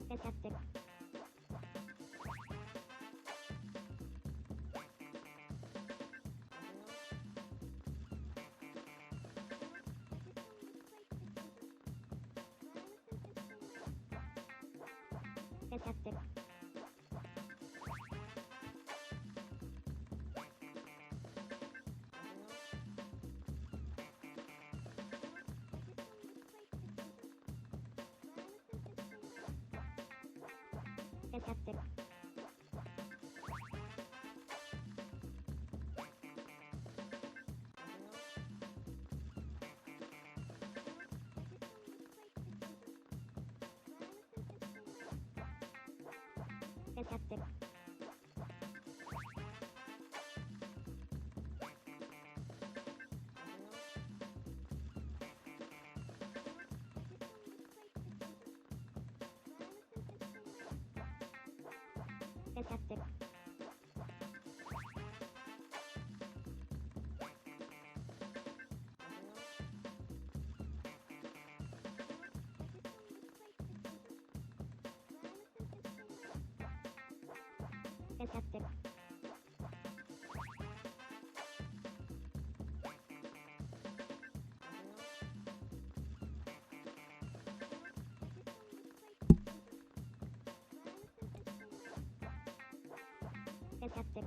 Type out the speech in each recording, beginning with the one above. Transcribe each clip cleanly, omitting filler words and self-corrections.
Fantastic. Fantastic. Fantastic. Fantastic. Fantastic. Fantastic. Fantastic.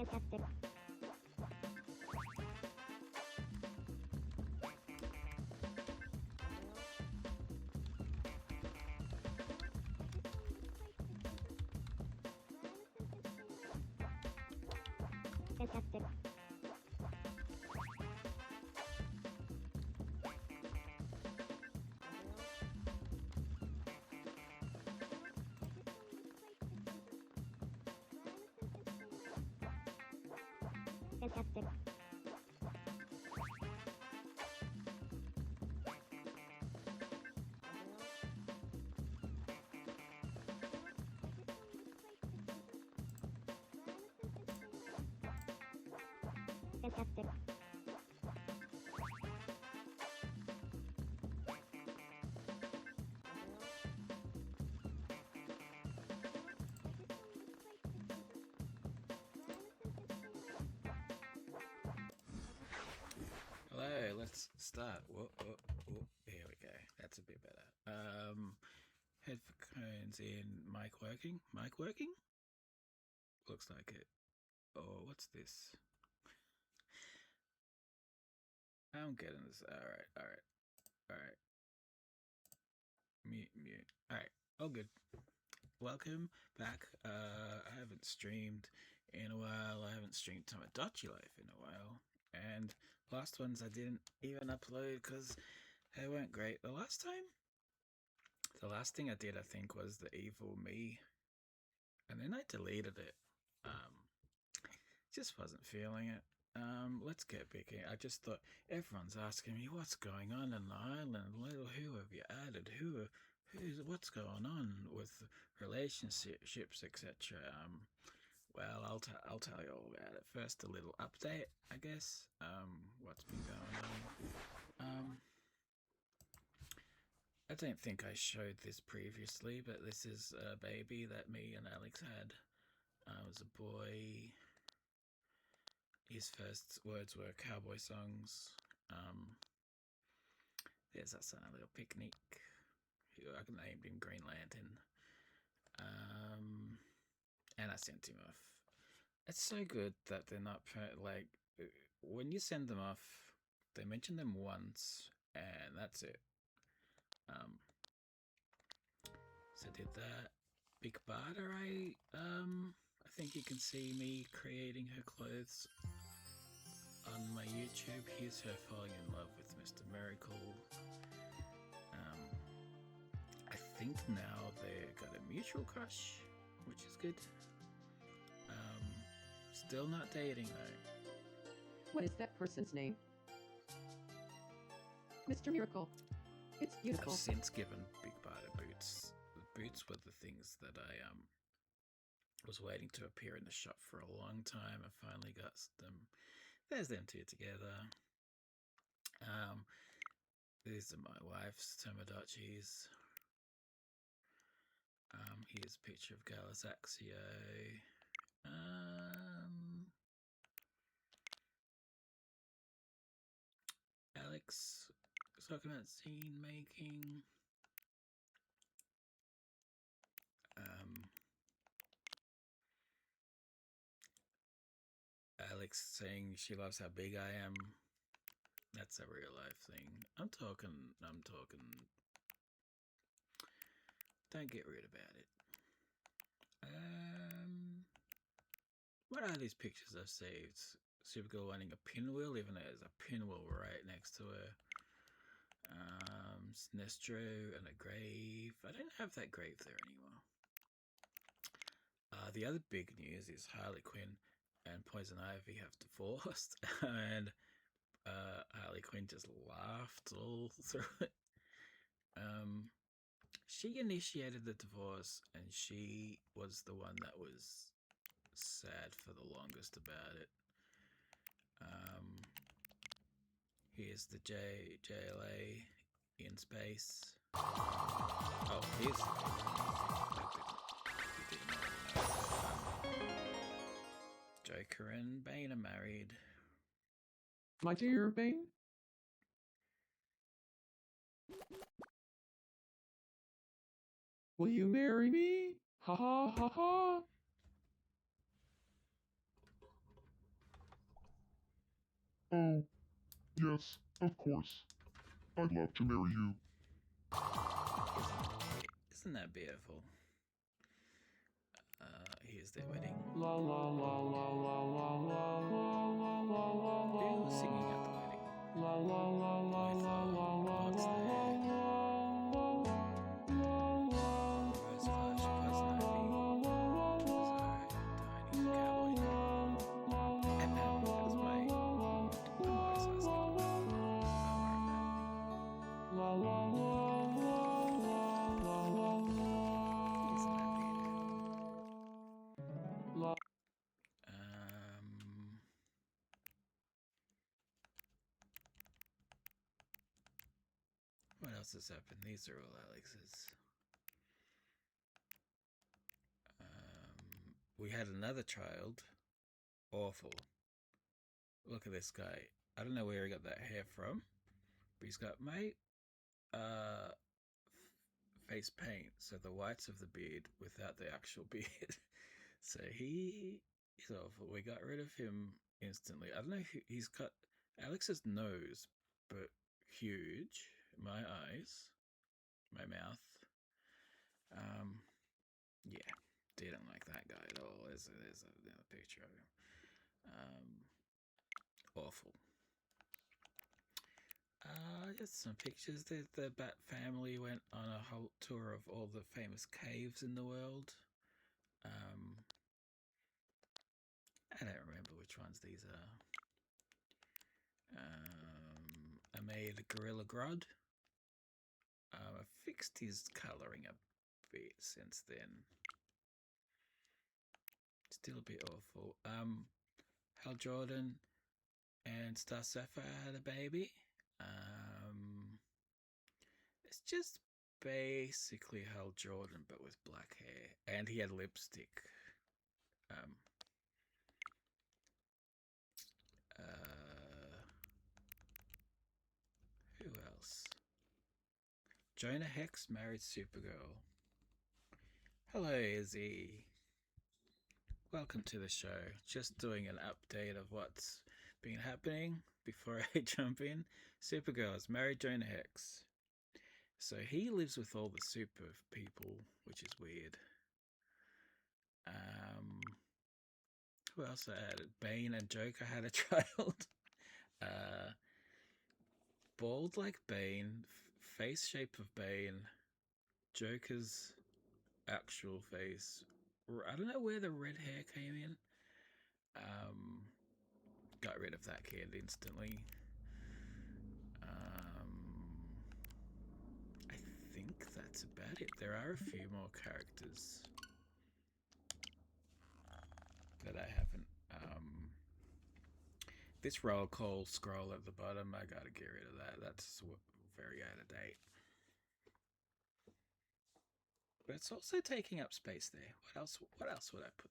Fantastic. Fantastic. Fantastic. Fantastic. Hello, let's start. Whoa, whoa, whoa. Here we go. That's a bit better. Headphones in. Mic working? Mic working? Looks like it. Oh, what's this? I'm getting this. Alright. Mute. Alright, all good. Welcome back. I haven't streamed in a while. I haven't streamed Tomodachi Life in a while. And last ones I didn't even upload because they weren't great. The last thing I did, I think, was the Evil Me. And then I deleted it. Just wasn't feeling it. Let's get bigger. I just thought everyone's asking me what's going on in the island. Who have you added? What's going on with relationships, etc. Well, I'll tell you all about it. First, a little update, I guess. What's been going on? I don't think I showed this previously, but this is a baby that me and Alex had. It was a boy. His first words were cowboy songs. There's us on a little picnic. I named him Green Lantern. And I sent him off. It's so good that they're not like when you send them off, they mention them once, and that's it. So I did that. Big Barter, I think you can see me creating her clothes on my YouTube. Here's her falling in love with Mr. Miracle. I think now they've got a mutual crush, which is good. Still not dating though. What is that person's name? Mr. Miracle. It's beautiful. I've since given Big Barter boots were the things that I was waiting to appear in the shop for a long time. I finally got them. There's them two together. These are my wife's Tomodachis. Here's a picture of Galasaxio. Alex talking about scene making. Alex saying she loves how big I am. That's a real life thing. I'm talking. Don't get rude about it. What are these pictures I've saved? Supergirl wanting a pinwheel, even though there's a pinwheel right next to her. Sinestro and a grave. I don't have that grave there anymore. The other big news is Harley Quinn and Poison Ivy have divorced, and Harley Quinn just laughed all through it. She initiated the divorce, and she was the one that was sad for the longest about it. Here's the JLA in space. Oh, here's. Joker and Bane are married. My dear Bane? Will you marry me? Ha ha ha ha! Oh, yes, of course. I'd love to marry you. Isn't that beautiful? Here's their wedding. La la la la la la la la la la la. Who was singing at the wedding? La la la la With la la la what's la there? Rose Flash, Poison Ivy, Zoe, Tiny, Cowboy. And that was my. I'm always asking. Don't worry about me. La la la la la la la la. Isn't that beautiful? La. What else has happened? These are all Alex's. We had another child. Awful. Look at this guy. I don't know where he got that hair from, but he's got face paint, so the whites of the beard without the actual beard. So he is awful. We got rid of him instantly. I don't know if he's got Alex's nose, but huge. My eyes, my mouth. Yeah, didn't like that guy at all. There's another picture of him. Awful. Just some pictures. The Bat family went on a whole tour of all the famous caves in the world. I don't remember which ones these are. I made Gorilla Grodd. I fixed his colouring a bit since then. Still a bit awful. Hal Jordan and Star Sapphire had a baby. It's just basically Hal Jordan but with black hair, and he had lipstick. Who else? Jonah Hex married Supergirl. Hello, Izzy. Welcome to the show. Just doing an update of what's been happening before I jump in. Supergirl has married Jonah Hex. So he lives with all the super people, which is weird. Who else I added? Bane and Joker had a child. Bald like Bane, face shape of Bane, Joker's actual face. I don't know where the red hair came in. Got rid of that kid instantly. I think that's about it. There are a few more characters that I haven't. This roll call scroll at the bottom, I gotta get rid of that. That's very out of date. But it's also taking up space there. What else? What else would I put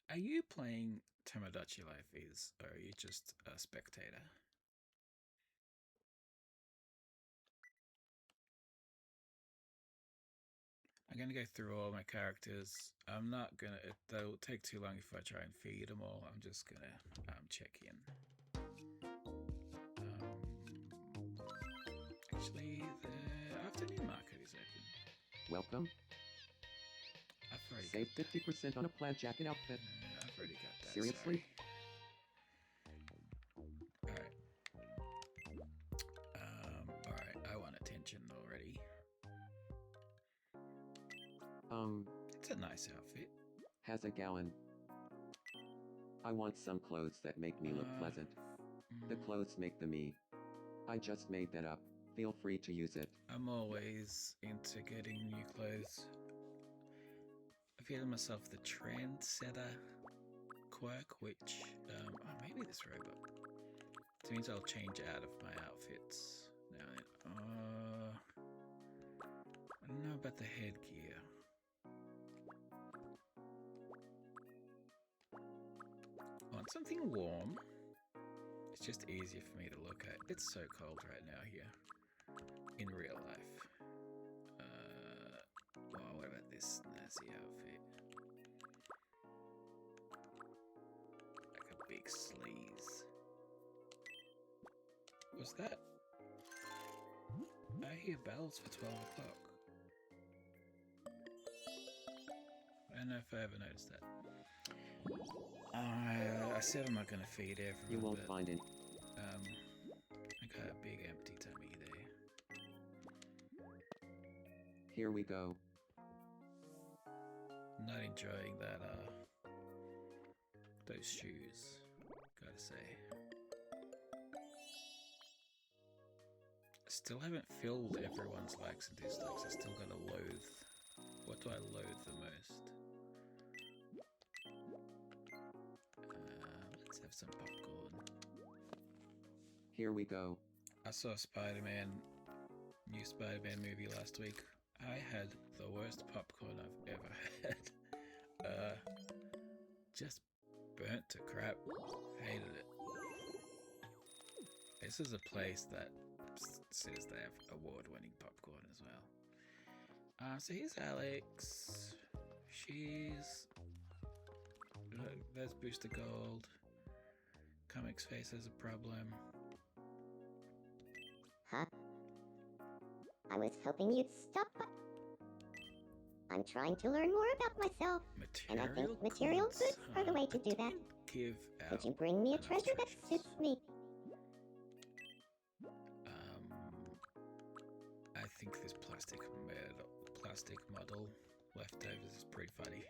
there? Are you playing Tomodachi Life or are you just a spectator? I'm gonna go through all my characters. I'm not gonna. They'll take too long if I try and feed them all. I'm just gonna check in. Actually, the afternoon market is open. Welcome. I've already Save got 50% on a plaid jacket outfit. that. I've already got that. Seriously? Alright. Alright, I want attention already. It's a nice outfit. Has a gallon. I want some clothes that make me look pleasant. The clothes make the me. I just made that up. Feel free to use it. I'm always into getting new clothes. I've given myself the trendsetter quirk, which, maybe this robot. It means I'll change out of my outfits now. I don't know about the headgear. I want something warm. It's just easier for me to look at. It's so cold right now here in real life. Oh, what about this snazzy outfit? Like a big sleaze. What's that? I hear bells for 12 o'clock. I don't know if I ever noticed that. I said I'm not going to feed everyone. You won't find it. I got a big empty tummy there. Here we go. Not enjoying that, those shoes, gotta say. Still haven't filled everyone's likes and dislikes. I still gotta loathe. What do I loathe the most? Let's have some popcorn. Here we go. I saw new Spider-Man movie last week. I had the worst popcorn I've ever had. Just burnt to crap. Hated it. This is a place that says they have award-winning popcorn as well. So here's Alex. There's Booster Gold. Comics Face has a problem. Huh? I was hoping you'd stop by. I'm trying to learn more about myself, and I think material goods are the way to do that. Give out. Could you bring me a treasure that suits me? I think this plastic model leftovers is pretty funny.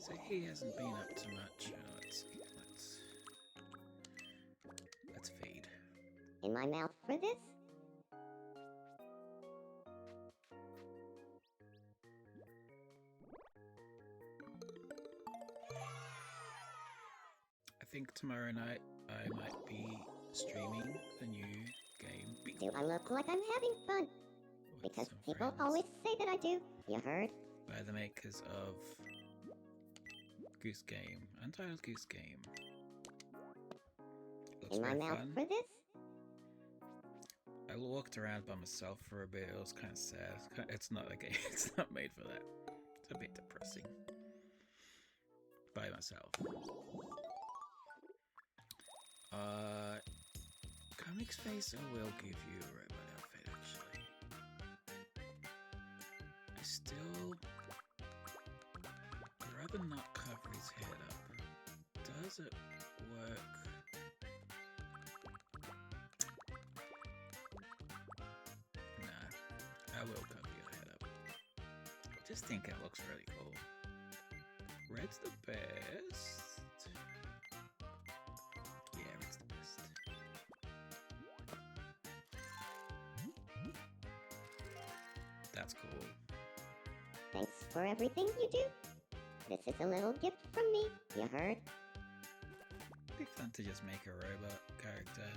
So he hasn't been up to much. Let's feed. In my mouth for this? I think tomorrow night I might be streaming the new game. Do I look like I'm having fun? with Because some people friends always say that I do. You heard? by the makers of Goose Game, Untitled Goose Game. Looks In my very mouth fun. for this? I walked around by myself for a bit. It was kind of sad. It's not a game. It's not made for that. It's a bit depressing. By myself. Comics Face, I will give you a robot outfit, actually. I still... I'd rather not cover his head up. Does it work? I will cover your head up. I just think it looks really cool. Red's the best. Yeah, red's the best. That's cool. Thanks for everything you do. This is a little gift from me, you heard? It'd be fun to just make a robot character.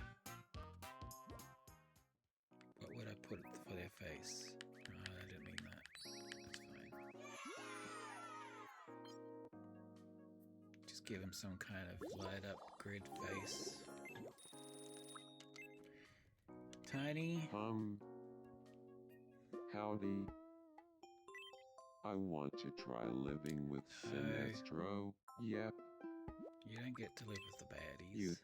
What would I put for their face? Oh, I didn't mean that. That's fine. Just give him some kind of light up grid face. Tiny. Howdy. I want to try living with Sinestro. Yep. You don't get to live with the baddies. You.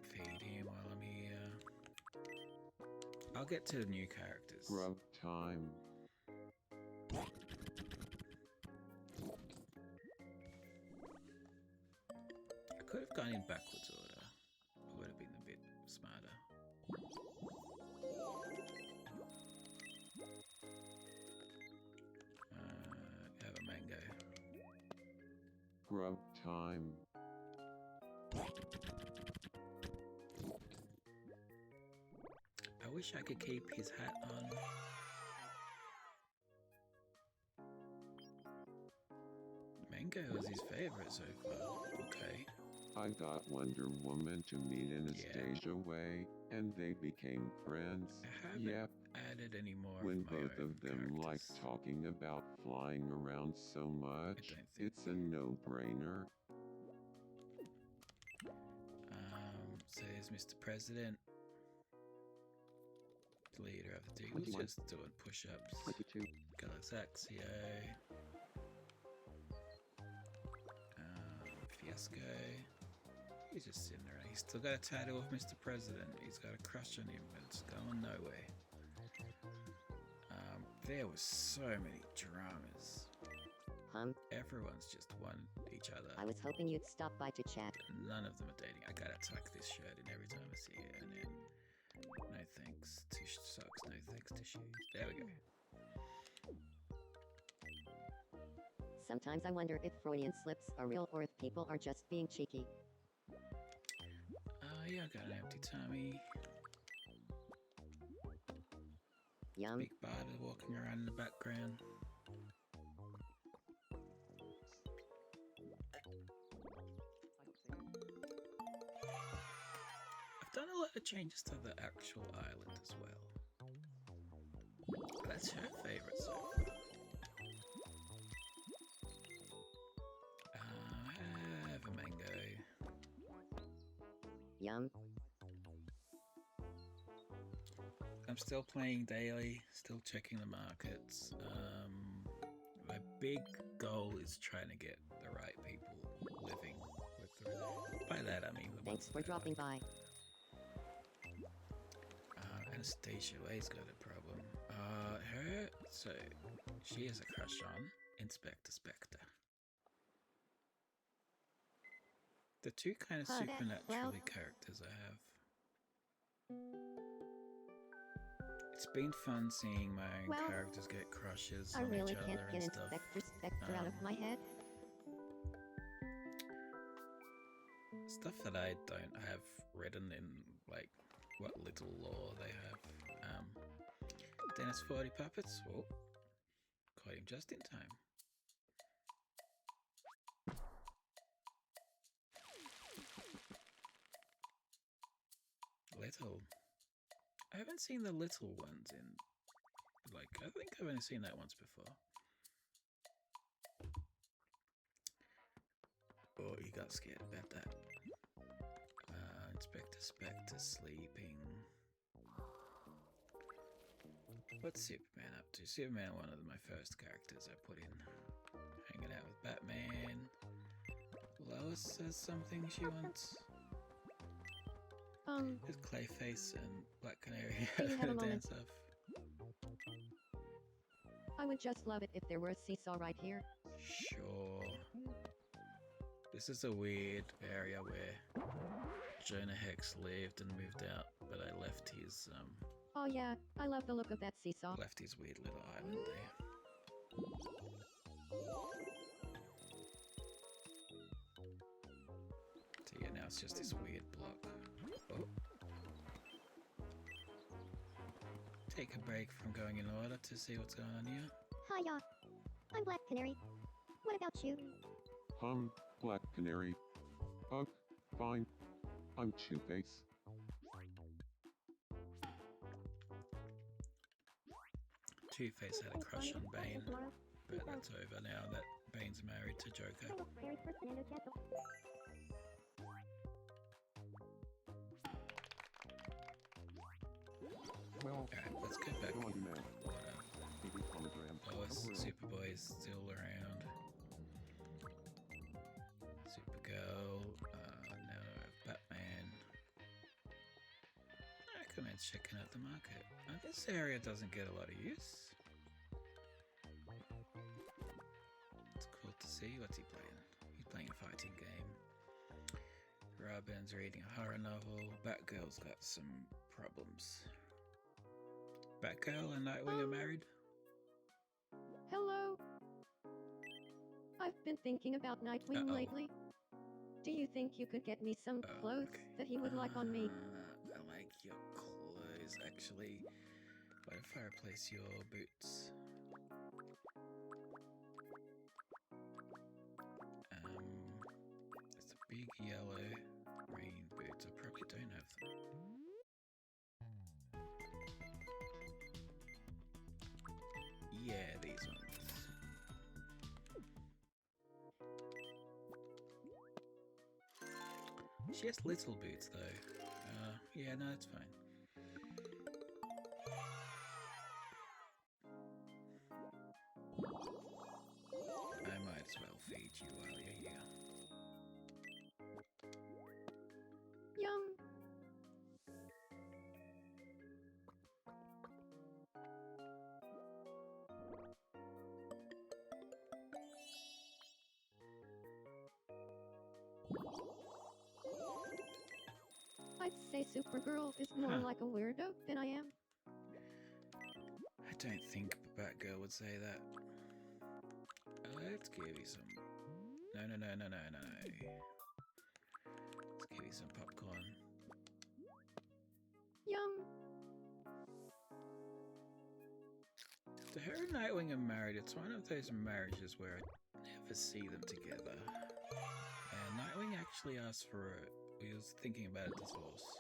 Feed him while I'm here. I'll get to the new characters. Grub time. I could have gone in backwards order. It would have been a bit smarter. Have a mango. Grub time. I wish I could keep his hat on. Mango was his favorite so far. Okay. I got Wonder Woman to meet Anastasia Way, and they became friends. I haven't Yep. added any more When of my both own of them like characters. talking about flying around so much, don't think it's a no-brainer. Says Mr. President, the leader of the Deagles, 21. just doing push-ups. 22. Galaxio. Fiasco. He's just sitting there. He's still got a title of Mr. President. He's got a crush on him, but it's going nowhere. There was so many dramas. Everyone's just won each other. I was hoping you'd stop by to chat. None of them are dating. I gotta tuck this shirt in every time I see it, and then no thanks to socks, no thanks to shoes. There we go. Sometimes I wonder if Freudian slips are real or if people are just being cheeky. Yeah, I got an empty tummy. Yum. Big Barter walking around in the background. I've done a lot of changes to the actual island as well. That's her favourite so far. Have a mango. Yum. I'm still playing daily, still checking the markets. My big goal is trying to get the right people living with the... By that I mean the Thanks ones for that dropping I by. Anastasia Way's got a problem. So she has a crush on Inspector Spectre. The two kind of Oh, that's supernaturally well. characters I have. It's been fun seeing my own Well, characters get crushes I on really each can't other get and stuff. Inspector Spectre out of my head. Stuff that I don't have written in, like, what little lore they have. Dennis 40 Puppets. Oh, caught him just in time. Little. I haven't seen the little ones in, like, I think I've only seen that once before. Oh, you got scared about that. Inspector Spectre sleeping. What's Superman up to? Superman, one of my first characters I put in. Hanging out with Batman. Lois says something she wants. With Clayface and Black Canary Do you have a having a moment? dance-off. I would just love it if there were a seesaw right here. Sure. This is a weird area where Jonah Hex lived and moved out, but I left his Oh yeah, I love the look of that seesaw. left his weird little island there. So yeah, now it's just this weird block. Oh. Take a break from going in order to see what's going on here. Hiya. I'm Black Canary. What about you? Black Canary. Ugh, fine. I'm Two-Face. Two-Face had a crush on Bane, but that's over now that Bane's married to Joker. Well, Alright, let's go back. go on now. Oh, Superboy's still around. Supergirl, no, Batman. Aquaman's checking out the market. This area doesn't get a lot of use. It's cool to see. What's he playing? He's playing a fighting game. Robin's reading a horror novel. Batgirl's got some problems. Batgirl and Nightwing are married? Hello. I've been thinking about Nightwing lately. Do you think you could get me some clothes that he would like on me? I like your clothes, actually. What if I replace your boots? It's a big yellow rain boots. I probably don't have them. Yeah, these ones. She has little boots though. Yeah, no, it's fine. I might as well feed you while you're here. Yum. I'd say Supergirl is more like a weirdo than I am. I don't think Batgirl would say that. Let's give you some. No. Let's give you some popcorn. Yum. So her and Nightwing are married. It's one of those marriages where I never see them together. And Nightwing actually asked for it. He was thinking about a divorce.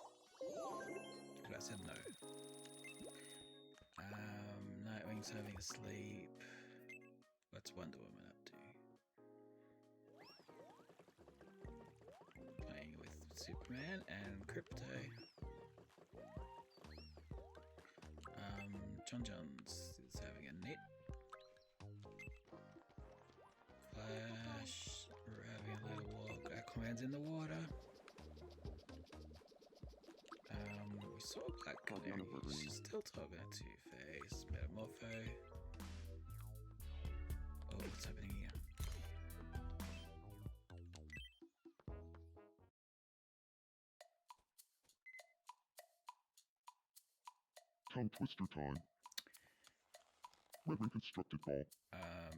But I said no. Nightwing's having a sleep. What's Wonder Woman up to? Playing with Superman and Crypto. John Johns is having a nip. Flash, we're having a little walk. Aquaman's in the water. We saw Black Canary. She's still talking to Two-Face. Metamorpho. Oh, what's happening here? Tongue twister time. Red ring constructed ball.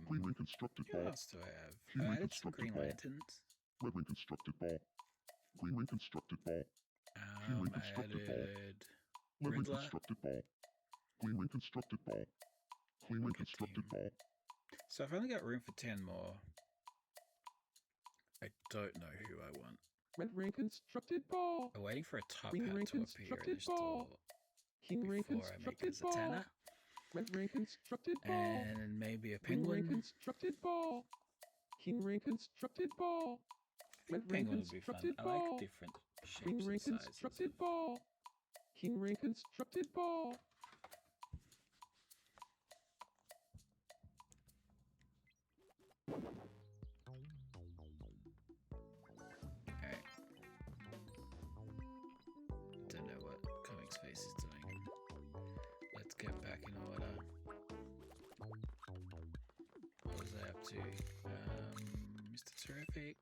Green ring constructed What ball. else do I have? Green I ring added some constructed Green ball. Lanterns. Red ring constructed ball. Green ring constructed ball. Green ring I constructed ball. added Red ring Riddler. constructed ball. Green ring constructed ball. Green ring Good constructed team. ball. So I've only got room for 10 more. I don't know who I want. Red ring constructed ball. I'm waiting for a top Green hat ring to appear in constructed the store ball. King ring before I make a constructed ball. Zatanna. Red ring constructed ball. And maybe a Green ring penguin. constructed ball. King ring constructed ball. I think Red ring penguin would be fun. constructed I ball. like different Green shapes ring and sizes. constructed ball. King ring constructed ball. Alright. Don't know what Comic Space is doing. Let's get back in order. What was I up to? Mr. Terrific.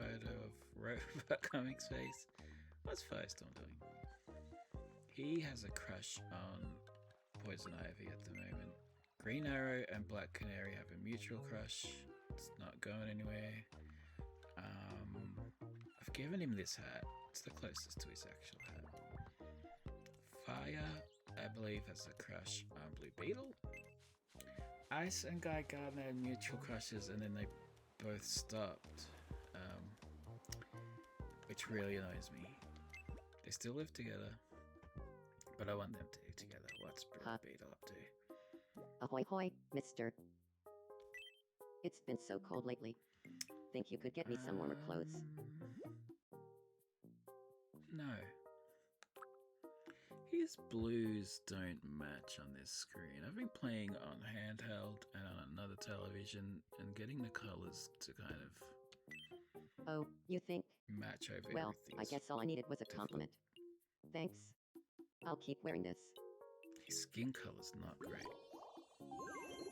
photo of Robot Comics face. What's Firestorm doing? He has a crush on Poison Ivy at the moment. Green Arrow and Black Canary have a mutual crush. It's not going anywhere. I've given him this hat. It's the closest to his actual hat. Fire, I believe, has a crush on Blue Beetle. Ice and Guy Gardner had mutual crushes, and then they both stopped, which really annoys me. They still live together, but I want them to live together. What's Blue Beetle up to? Ahoy hoy, mister. It's been so cold lately. Think you could get me some warmer clothes? No. His blues don't match on this screen. I've been playing on handheld and on another television and getting the colours to kind of Oh, you think? match over Well, everything. I guess all I needed was a compliment. Thanks. I'll keep wearing this. His skin colour's not great,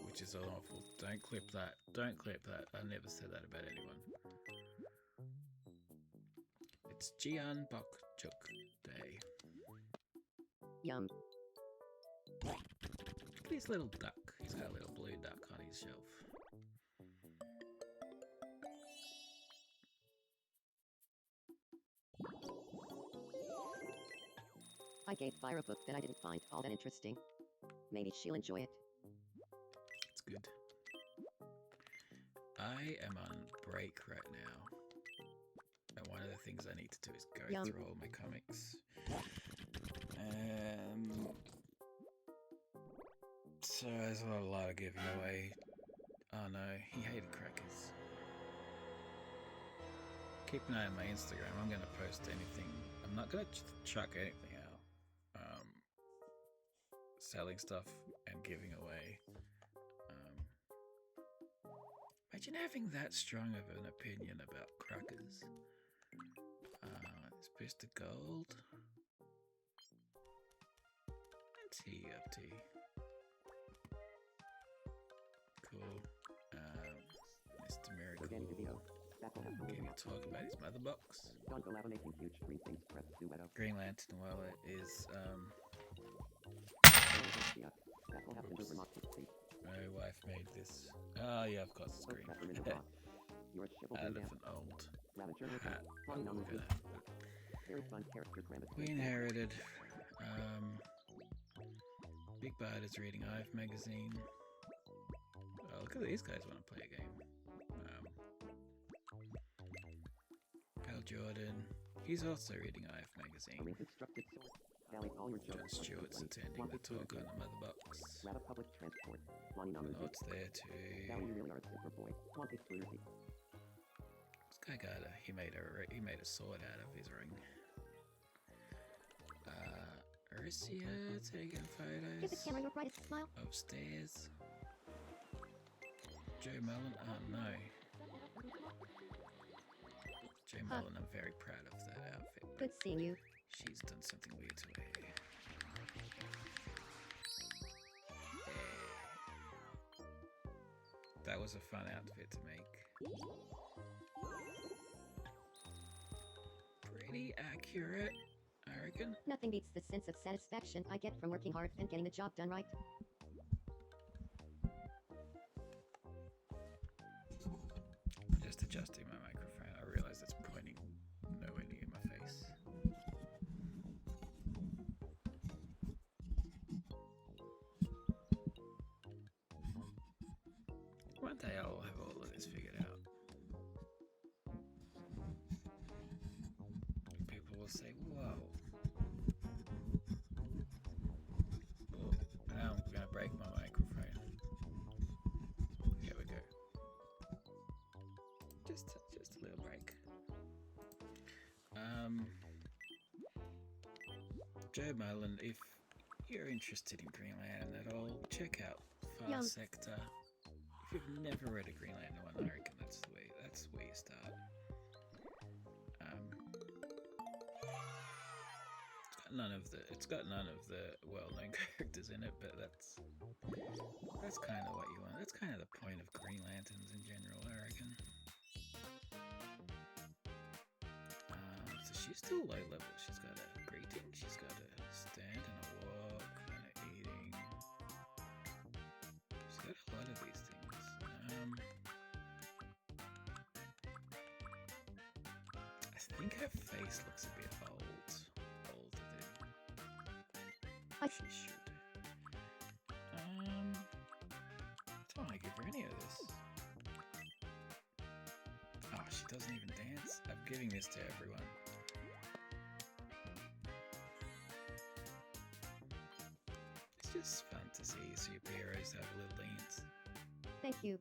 which is awful. Don't clip that. Don't clip that. I never said that about anyone. It's Jian Bokchuk Day. Yum. Look at his little duck. He's got a little blue duck on his shelf. I gave Fire a book that I didn't find all that interesting. Maybe she'll enjoy it. It's good. I am on break right now. And one of the things I need to do is go Yum. through all my comics. So there's a lot of giving away. Oh no, he hated crackers. Keep an eye on my Instagram. I'm going to post anything. I'm not going to chuck anything out. Selling stuff and giving away. Imagine having that strong of an opinion about crackers. It's Mr. Gold. What's he up to? Cool. Mr. Miracle. Getting to talk about his mother box. Green Lantern, well, it is, my wife made this. Oh yeah, of course it's green. Out of an old hat. We inherited. Big Bad is reading Ive magazine. Oh, look at these guys want to play a game. Hal Jordan. He's also reading Ive magazine. John Stewart's attending the talk on the mother box. Oh, it's there too. This guy got he made a sword out of his ring. Arisia taking Give the photos camera your brightest smile. upstairs. Joe Mullen, oh no. Joe Mullen, I'm very proud of that outfit. But Good seeing you. she's done something weird to her hair. That was a fun outfit to make. Pretty accurate, I reckon. Nothing beats the sense of satisfaction I get from working hard and getting the job done right. Just adjusting my microphone, I realise it's pointing nowhere near my face. One day I'll have all of this figured out. People will say, whoa. Oh, now I'm going to break my microphone. Here we go. Just a little break. Joe Mullen, if you're interested in Green Lantern at all, check out Far Yum. Sector. If you've never read a Green Lantern one, I reckon that's where you start. It's got none of the well-known characters in it, but that's kind of what you want. That's kind of the point of Green Lanterns in general, I reckon. she's still low level. She's got a greeting, she's got a stand and a walk and a eating. She's got a lot of these things. I think her face looks a bit older than she should. Don't want to give her any of this. Oh, she doesn't even dance? I'm giving this to everyone. It's just fun to see superheroes have a little dance. Thank you.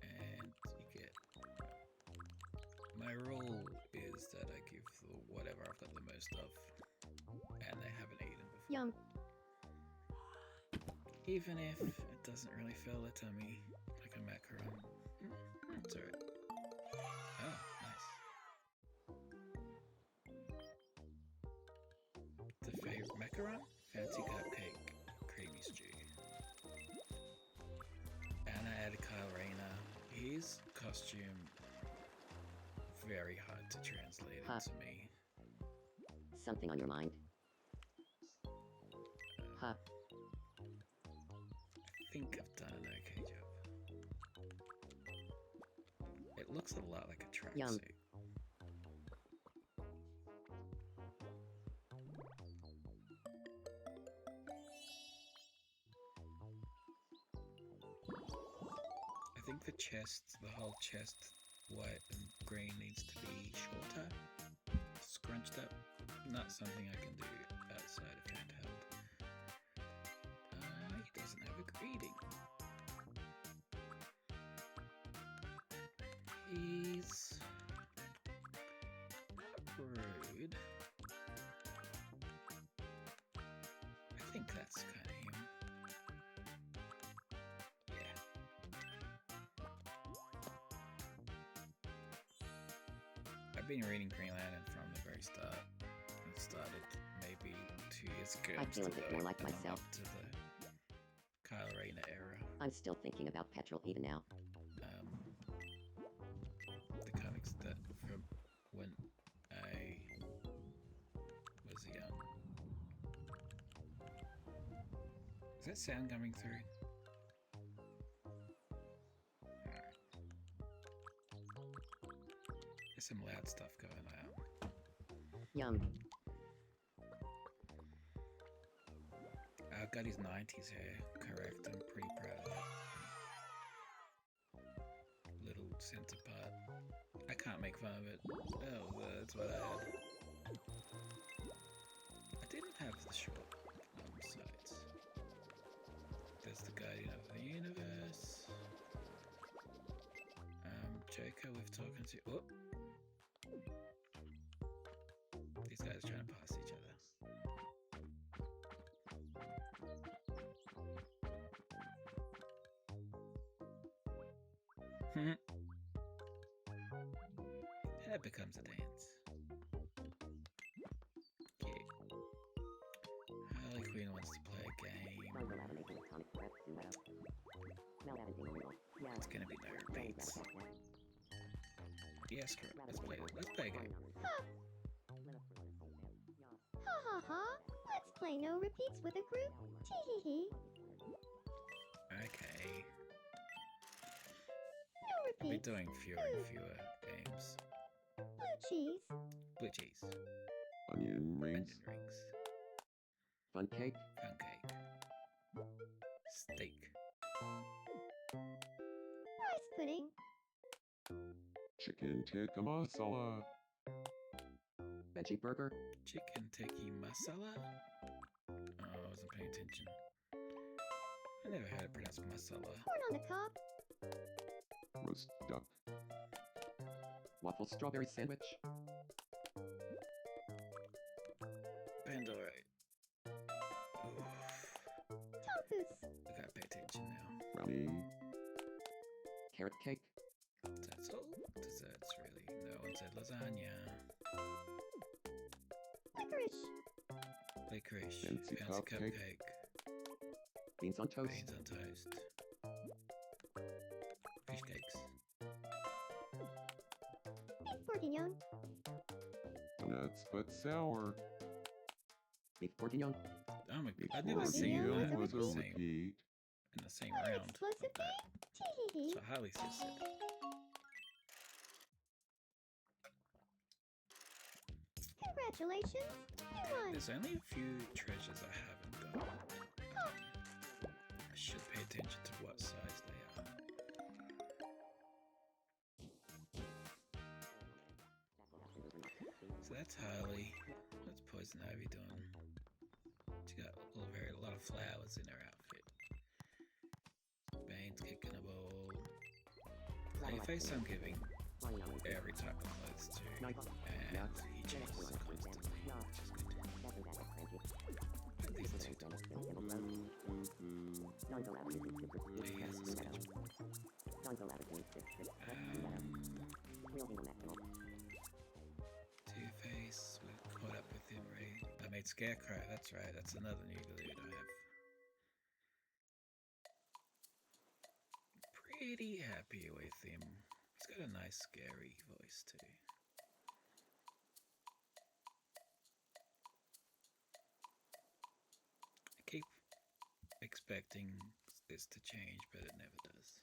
And you get... My rule is that I give whatever I've got the most of, and they haven't eaten before. Yum. Even if it doesn't really fill the tummy like a macaron. It's alright. Oh, nice. The favorite macaron? Fancy cupcake, creamy stew. And I added Kyle Rayner. His costume, very hard to translate into me. Something on your mind? Huh. I think I've done an okay job. It looks a lot like a Yum. tracksuit. I think the chest, the whole chest, white and green needs to be shorter, scrunched up. Not something I can do outside of handheld. He doesn't have a greeting. He's not rude. I think that's kind of him. Yeah. I've been reading Green Lantern from the very start. It started maybe 2 years ago. I feel a bit more like and I'm myself. up to the Kyle Rayner era. I'm still thinking about petrol even now. The comics that from when I was young. Is that sound coming through? Alright. There's some loud stuff going on. Yum. I've got his 90s hair correct. I'm pretty proud of that. Little center part. I can't make fun of it. Oh, that's what I had. I didn't have the short sides. There's the Guardian of the Universe. Joker with talking to. Oh! These guys are trying to pass each other. And it becomes a dance. Okay. Harley Quinn wants to play a game. It's gonna be no repeats. Yes, correct. Let's play a game. Ha ha ha! Let's play no repeats with a group. Tee hee hee. Okay. No I'll be repeats. doing fewer and fewer games. Blue cheese. Blue cheese. Onion rings. Onion rings. Fun cake? Fun cake. Steak. Rice pudding. Chicken tikka masala. Veggie burger? Chicken tikka masala? Oh, I wasn't paying attention. I never heard it pronounced masala. Corn on the cob. Roast duck. Waffle strawberry sandwich? Pandora. Oof. Tompus. I gotta pay attention now. Brownie. Carrot cake? That's all desserts, really. No one said lasagna. Licorice. Licorice. Fancy cupcake. Beans on toast? Beans on toast. Fish cakes. bourguignon. Nuts but sour. Beef bourguignon. Oh my Each god, I've never Bourguignon seen is that a was a in the same, repeat. in the same An round. explosive of that. game. So Harley's just said. Congratulations, you won. There's only a few treasures I haven't got. I should pay attention to what size they are. So that's Harley. What's Poison Ivy doing? She got a lot of flowers in her outfit. Bane's kicking a ball. Clayface I'm giving every type of clothes to, and he changes constantly, which is good. But these two don't. He has a schedule. Two-Face, we caught up with him, right? I made Scarecrow, that's right, that's another new loot I have. Pretty happy with him. He's got a nice scary voice too. I keep expecting this to change, but it never does.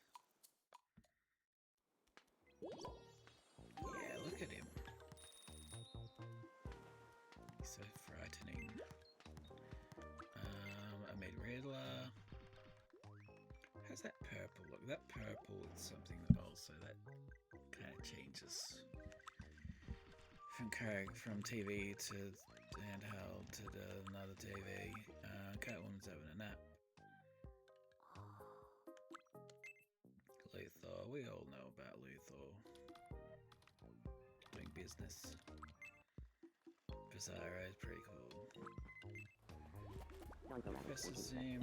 Yeah, look at him. He's so frightening. I made Riddler. How's that purple look? That purple is something that also that kind of changes from TV to handheld to another TV. Catwoman's having a nap. Luthor, we all know about Luthor. Doing business. Bizarro is pretty cool. Professor Zoom.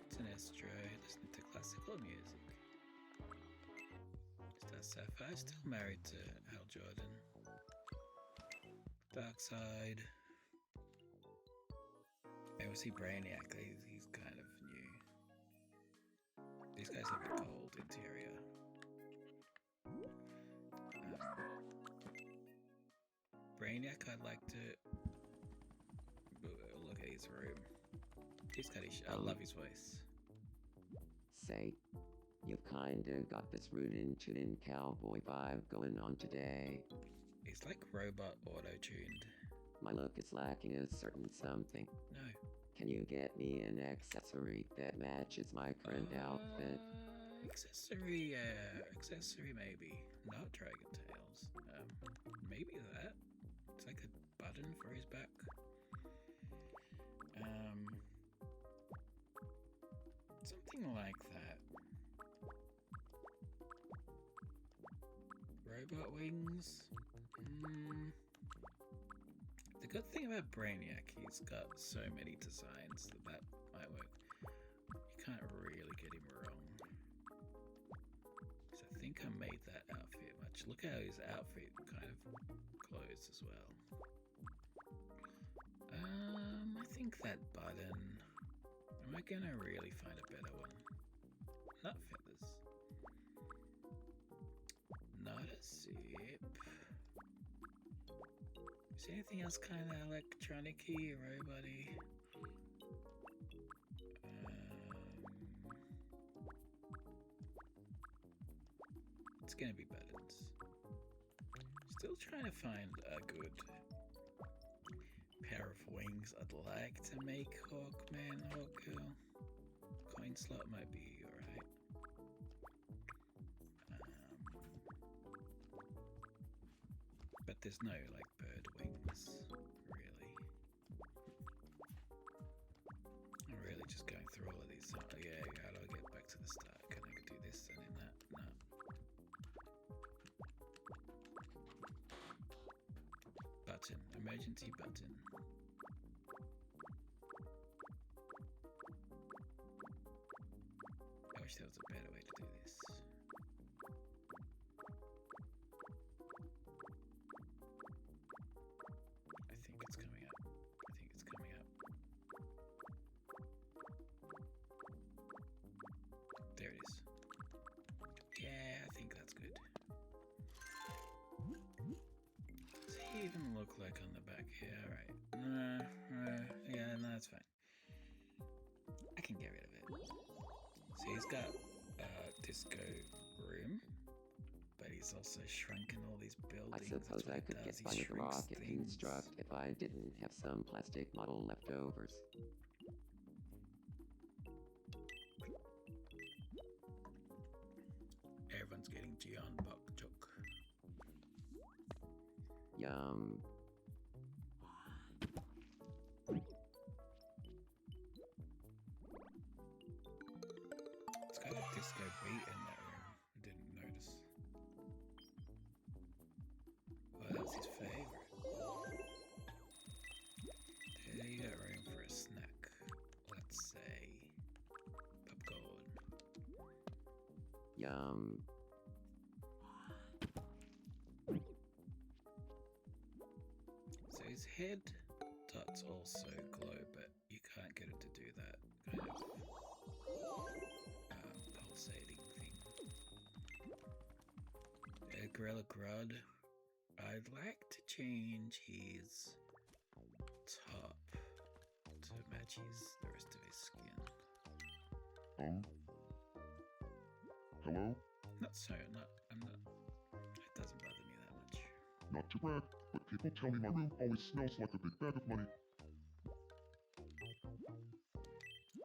It's an Astro, listening to classical music. Star Sapphire, still married to Hal Jordan. Darkseid. I see Brainiac, he's kind of new. These guys have a gold interior. Brainiac, I'd like to look at his room. He's got his, I love his voice. Say, you kinda got this rootin' tootin' cowboy vibe going on today. He's like robot auto-tuned. My look is lacking a certain something. No. Can you get me an accessory that matches my current outfit? Accessory maybe. Not Dragon Tails. Maybe that. It's like a button for his back. Something like that. Robot wings. The good thing about Brainiac, he's got so many designs that might work. You can't really get him wrong. So I think I made that outfit much. Look how his outfit kind of glows as well. I think that button. Am I gonna really find a better one? Not feathers. Not a zip. Is there anything else kind of electronic-y, robot-y? It's gonna be buttons. Still trying to find a good pair of wings I'd like to make Hawkman, Hawkgirl. Coin slot might be alright. But there's no bird wings, really. I'm really just going through all of these. So, yeah, how do I get back to the start? Can I do this and then that? No. Button, emergency button. I wish there was a better way to do this. I think it's coming up. I think it's coming up. There it is. Yeah, I think that's good. like on the back here. Alright. Yeah, no, that's fine. I can get rid of it. So he's got a disco room, but he's also shrunken all these buildings. I suppose I could get by with rocket construct if I didn't have some plastic model leftovers. Everyone's getting Gian Bok Chok. Yum. It's got a disco beat in that room. I didn't notice. Well, that's his favorite. There you got room for a snack. Let's say popcorn. Yum. So his head dots also glow, but you can't get it to do that kind of pulsating thing. Gorilla Grud, I'd like to change his top to match the rest of his skin. Hello? I'm not, it doesn't bother me that much. Not to brag, but people tell me my room always smells like a big bag of money.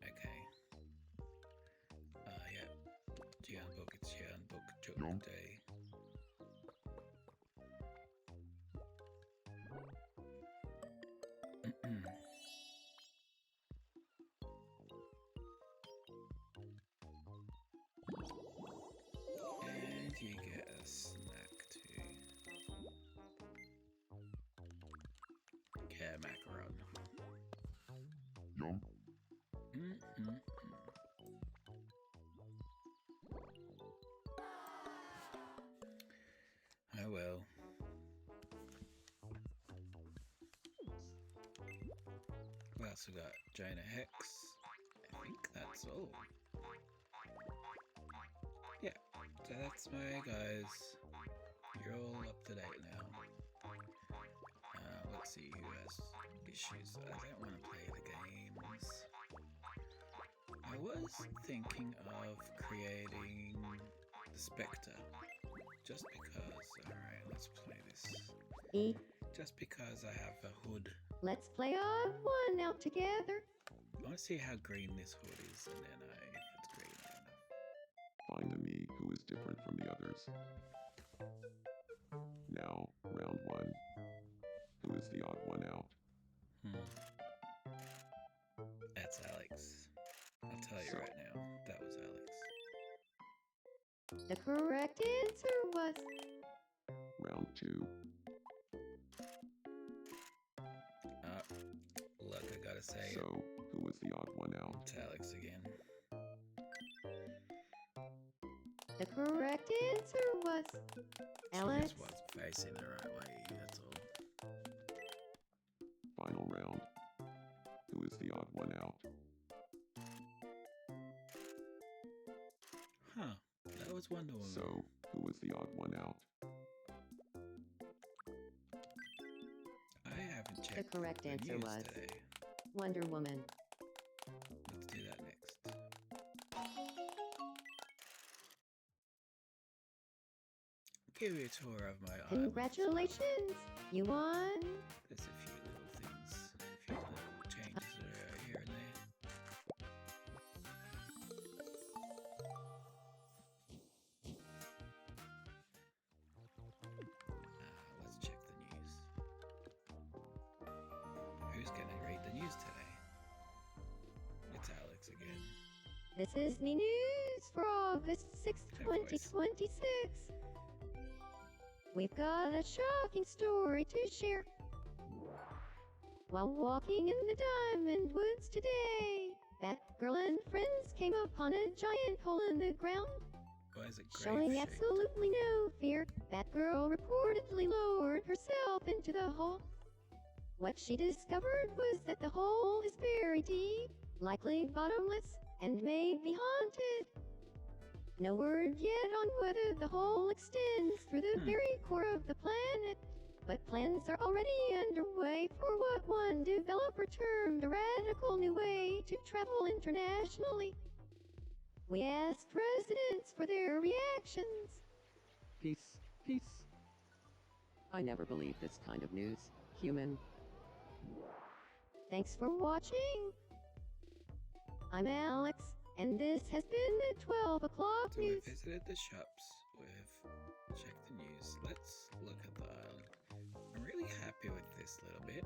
Okay. Yeah. Jianbook, it's Jianbook Yum. Joke Day. And you get a snack too. Yeah, macaron. Yum. Oh well. What else we got? Jonah Hex. I think that's all. Yeah, so that's my guys. You're all up to date now. Let's see who has issues. I don't want to play the games. I was thinking of creating the Spectre. Just because. Alright, let's play this. Just because I have a hood. Let's play odd one out together. I want to see how green this hood is, and then if it's green enough. Find a me who is different from the others. Now, round one. Who is the odd one out? That's Alex. I'll tell you right now, that was Alex. The correct answer was Round two. Look, I gotta say, So, who was the odd one out? it's Alex again. the correct answer was She Alex. just wasn't facing the right way, that's all. Final round. Who is the odd one out? Huh, that was Wonder Woman. So, who was the odd one out? I haven't The checked correct the answer news was today. Wonder Woman. Let's do that next. Give you a tour of my island. Congratulations, you won. There's a few little things, a few little changes that are here and there. Let's check the news. Who's gonna read the news today? It's Alex again. This is the news for August 6th, Her voice. 2026. We've got a shocking story to share. While walking in the Diamond Woods today, Batgirl and friends came upon a giant hole in the ground. Why is it Showing grave-shaped? absolutely no fear, Batgirl reportedly lowered herself into the hole. What she discovered was that the hole is very deep, likely bottomless, and may be haunted. No word yet on whether the hole extends through the very core of the planet, but plans are already underway for what one developer termed a radical new way to travel internationally. We asked residents for their reactions. Peace, peace. I never believe this kind of news. Human. Thanks for watching. I'm Alex, and this has been the 12 o'clock So we news. visited the shops, we've checked the news. Let's look at the island. I'm really happy with this little bit.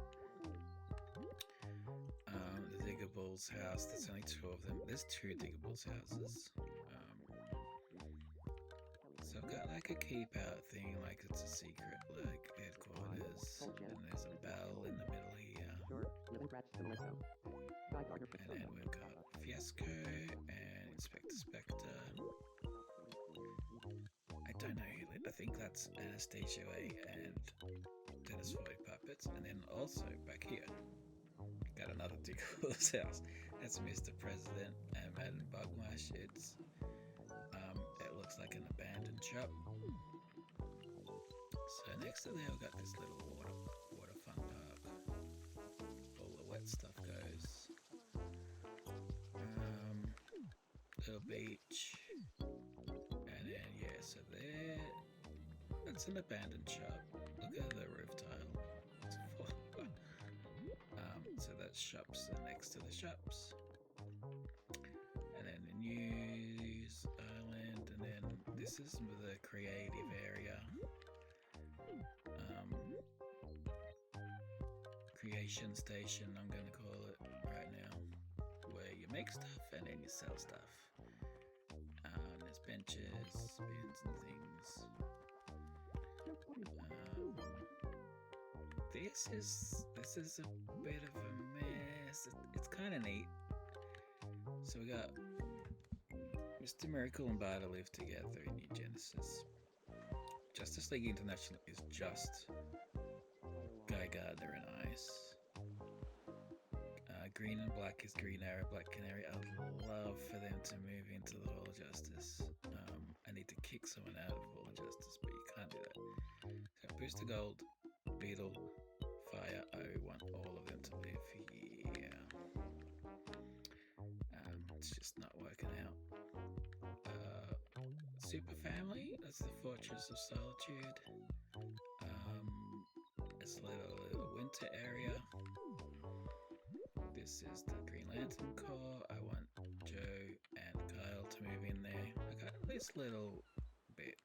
The Diggables house, there's only 2 of them. There's 2 Diggables houses. So I've got like a keep out thing, like it's a secret like headquarters, and there's a bell in the middle here. And then we've got Fiasco and Inspector Spectre. I don't know who lit. I think that's Anastasia A and Dennis Floyd Puppets. And then also back here, got another Diggle's house. That's Mr. President and Madam Bugmash. It looks like an abandoned shop. So next to there, we've got this little water fun park. All the wet stuff goes. Little beach, and then yeah, so there, that's an abandoned shop. Look at the roof tile. It's full. So that's shops are next to the shops, and then the news island, and then this is the creative area. Creation station, I'm gonna call it right now, where you make stuff and then you sell stuff. There's benches, bins and things. This is a bit of a mess. It's kind of neat. So we got Mr. Miracle and Bada live together in New Genesis. Justice League International is just Guy Gardner and Ice. Green and Black is Green Arrow, Black Canary. I'd love for them to move into the Hall of Justice. I need to kick someone out of Hall of Justice, but you can't do that. So Booster Gold, Beetle, Fire. I want all of them to live here. It's just not working out. Super Family. That's the Fortress of Solitude. It's a little winter area. This is the Green Lantern Corps. I want Joe and Kyle to move in there. I got this little bit.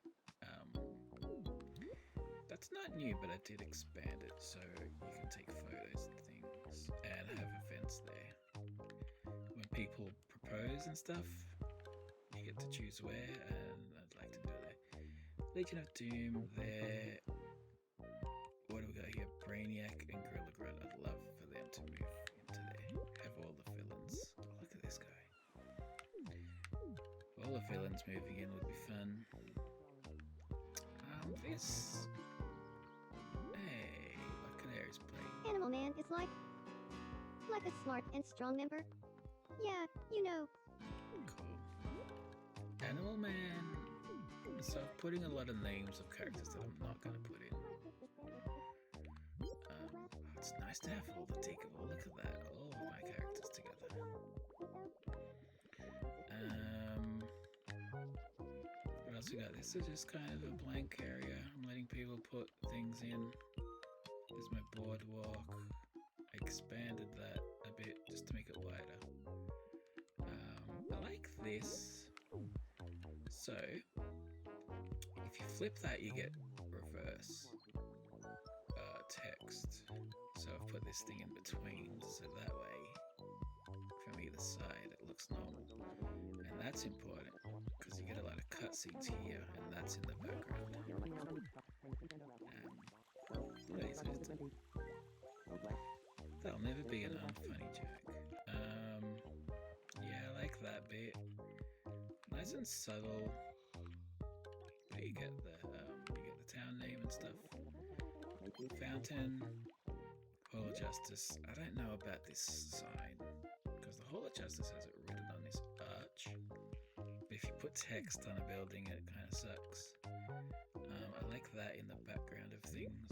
That's not new, but I did expand it so you can take photos and things and have events there. When people propose and stuff, you get to choose where, and I'd like to do that. Legion of Doom there. What do we got here? Brainiac and Gorilla Grunt. I'd love for them to move into there. Have all the villains. Oh, look at this guy. All the villains moving in would be fun. This. Hey, what Canary's playing? Animal Man is like a smart and strong member. Yeah, you know. Cool. Animal Man. So I'm putting a lot of names of characters that I'm not going to put in. It's nice to have all the Digable. Look at that. All of my characters together. What else we got? This is just kind of a blank area. I'm letting people put things in. There's my boardwalk. I expanded that a bit just to make it wider. I like this. So, if you flip that, you get reverse text. So I've put this thing in between, so that way, from either side, it looks normal. And that's important, because you get a lot of cutscenes here, and that's in the background. That'll never be an unfunny joke. Yeah, I like that bit. Nice and subtle, but you get the town name and stuff. Fountain, Hall of Justice. I don't know about this sign, because the Hall of Justice has it written on this arch. But if you put text on a building, it kind of sucks. I like that in the background of things.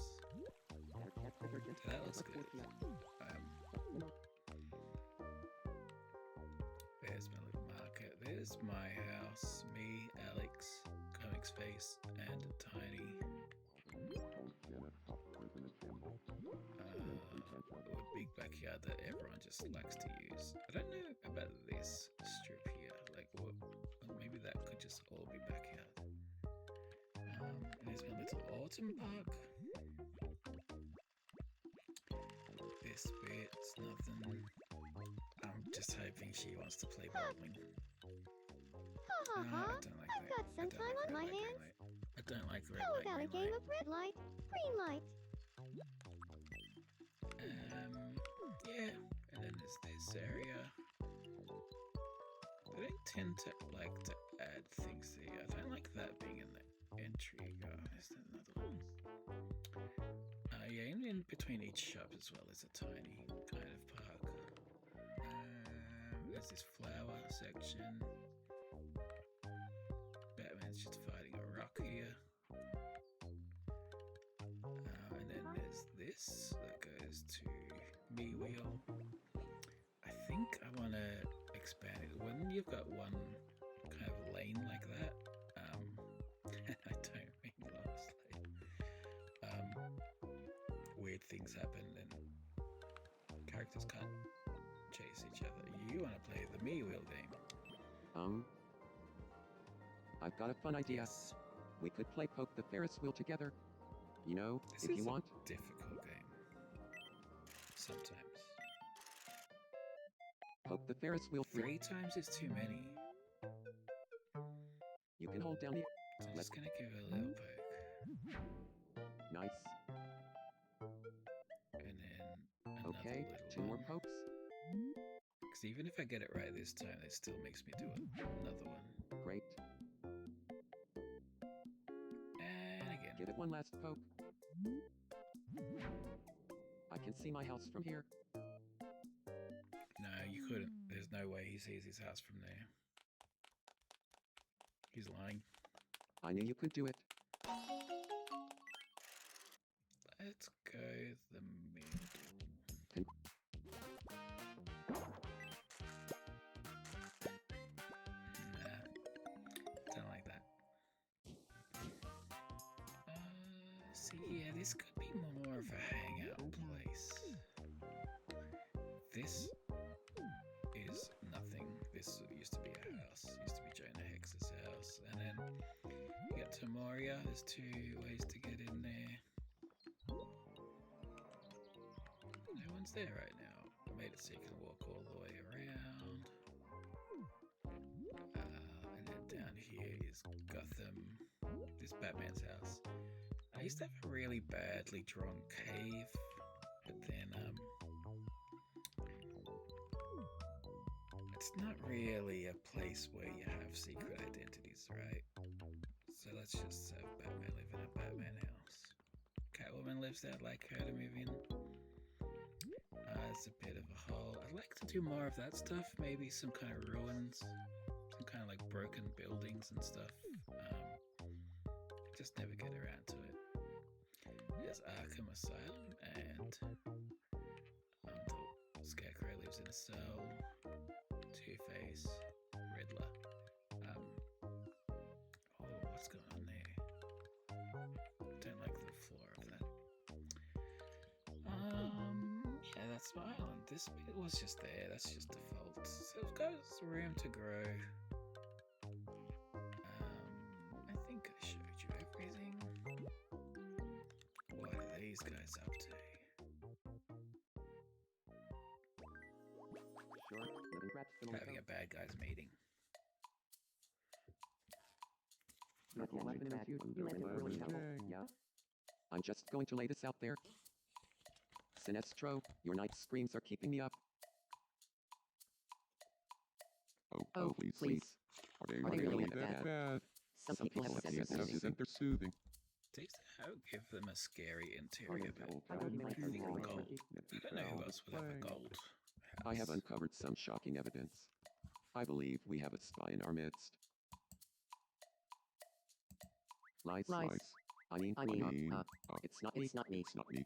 That looks good. There's my little market. There's my house. Me, Alex, Comic Space, and Tiny. A big backyard that everyone just likes to use. I don't know about this strip here. Like, what? Well, maybe that could just all be backyard. There's my little autumn park. This bit's nothing. I'm just hoping she wants to play bowling. Ha ha ha. I don't like I've that. got some I don't time like on my red light, hands. green light. I don't like red How light, about a green game light. of red light, green light? Yeah, and then there's this area. They don't tend to like to add things here. I don't like that being in the entry. Is there another one? Yeah, in between each shop as well is a tiny kind of park. There's this flower section. Batman's just fighting a rock here. And then there's this that goes to Me Wheel. I think I want to expand it. When you've got one kind of lane like that, I don't mean lastly, weird things happen and characters can't chase each other. You want to play the Me Wheel game? I've got a fun idea. Yes. We could play Poke the Ferris wheel together. You know, This if is you want. a difficult game. Sometimes. Poke the Ferris wheel 3 times is too many. You can hold down the. So I'm just gonna give it a little poke. Nice. And then another Okay, little 2 more one. pokes. Because even if I get it right this time, it still makes me do another one. Great. And again. Give it one last poke. I can see my house from here. No, you couldn't. There's no way he sees his house from there. He's lying. I knew you could do it. Let's go the middle. Nah, don't like that. See, yeah, this could be more of a hangout place. This is nothing. This used to be a house. Used to be Jonah Hex's house. And then you get to Moria. There's 2 ways to get in there. No one's there right now. I made it so you can walk all the way around. And then down here is Gotham. This Batman's house. I used to have a really badly drawn cave, but then it's not really a place where you have secret identities, right? So let's just have Batman live in a Batman house. Catwoman lives there, I'd like her to move in. It's a bit of a hole. I'd like to do more of that stuff, maybe some kind of ruins, some kind of like broken buildings and stuff. Just never get around to it. There's Arkham Asylum, and the Scarecrow lives in a cell. Two-Face, Riddler. What's going on there? Don't like the floor of that. Yeah, that's my island. This bit was just there. That's just default. So it's got room to grow. I think I showed you everything. What are these guys up to? Sure, living rats fiddle Having a bad guys meeting. Yeah? I'm just going to lay this out there. Sinestro, your night screams are keeping me up. Oh, please. Are they really that bad? Some people have said Some think they're soothing. Takes out give them a scary interior, but I Oh, think gold. I don't know who else would have a gold house. I have uncovered some shocking evidence. I believe we have a spy in our midst. Lies. Lies. I mean, I mean, it's not me. it's not me. It's not me.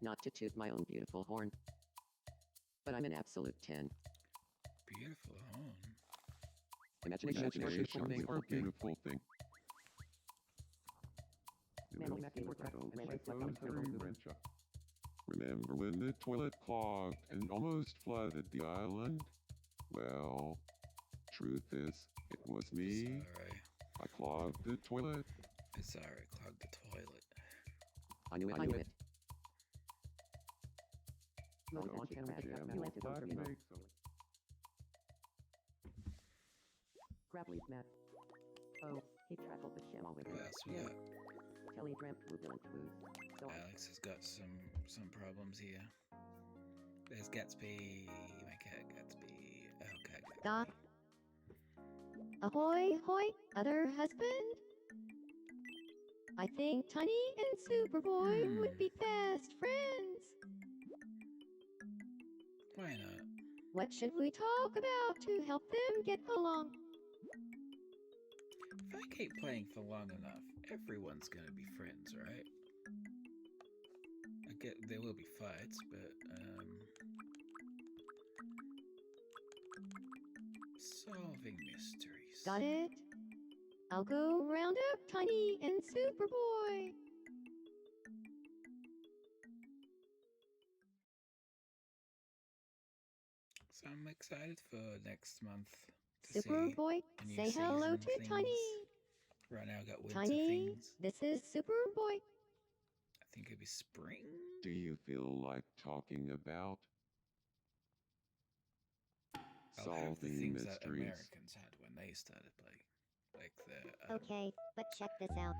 Not to toot my own beautiful horn, but I'm an absolute 10. Beautiful horn. Imagination is a beautiful thing. Remember when the toilet clogged and almost flooded the island? Well, truth is, it was me. Sorry. I clogged the toilet. Sorry, clogged the toilet. I knew it. Grab leaf mat. Oh, he trackled the shell with What else we got? Kelly dreamt woodland blues. So Alex has got some problems here. There's Gatsby, my cat Gatsby. Oh, cat Gatsby. Dot. Ahoy, hoy, other husband? I think Tiny and Superboy would be fast friends. Why not? What should we talk about to help them get along? If I keep playing for long enough, everyone's gonna be friends, right? I get there will be fights, but solving mysteries. Got it? I'll go round up Tiny and Superboy. So I'm excited for next month to see Superboy, a new say hello season of to things. Tiny. Right now I got winter Tiny, things. this is Superboy. I think it'd be spring. Do you feel like talking about I'll have the solving things that mysteries? Americans had when they started playing. Like the Okay, but check this out.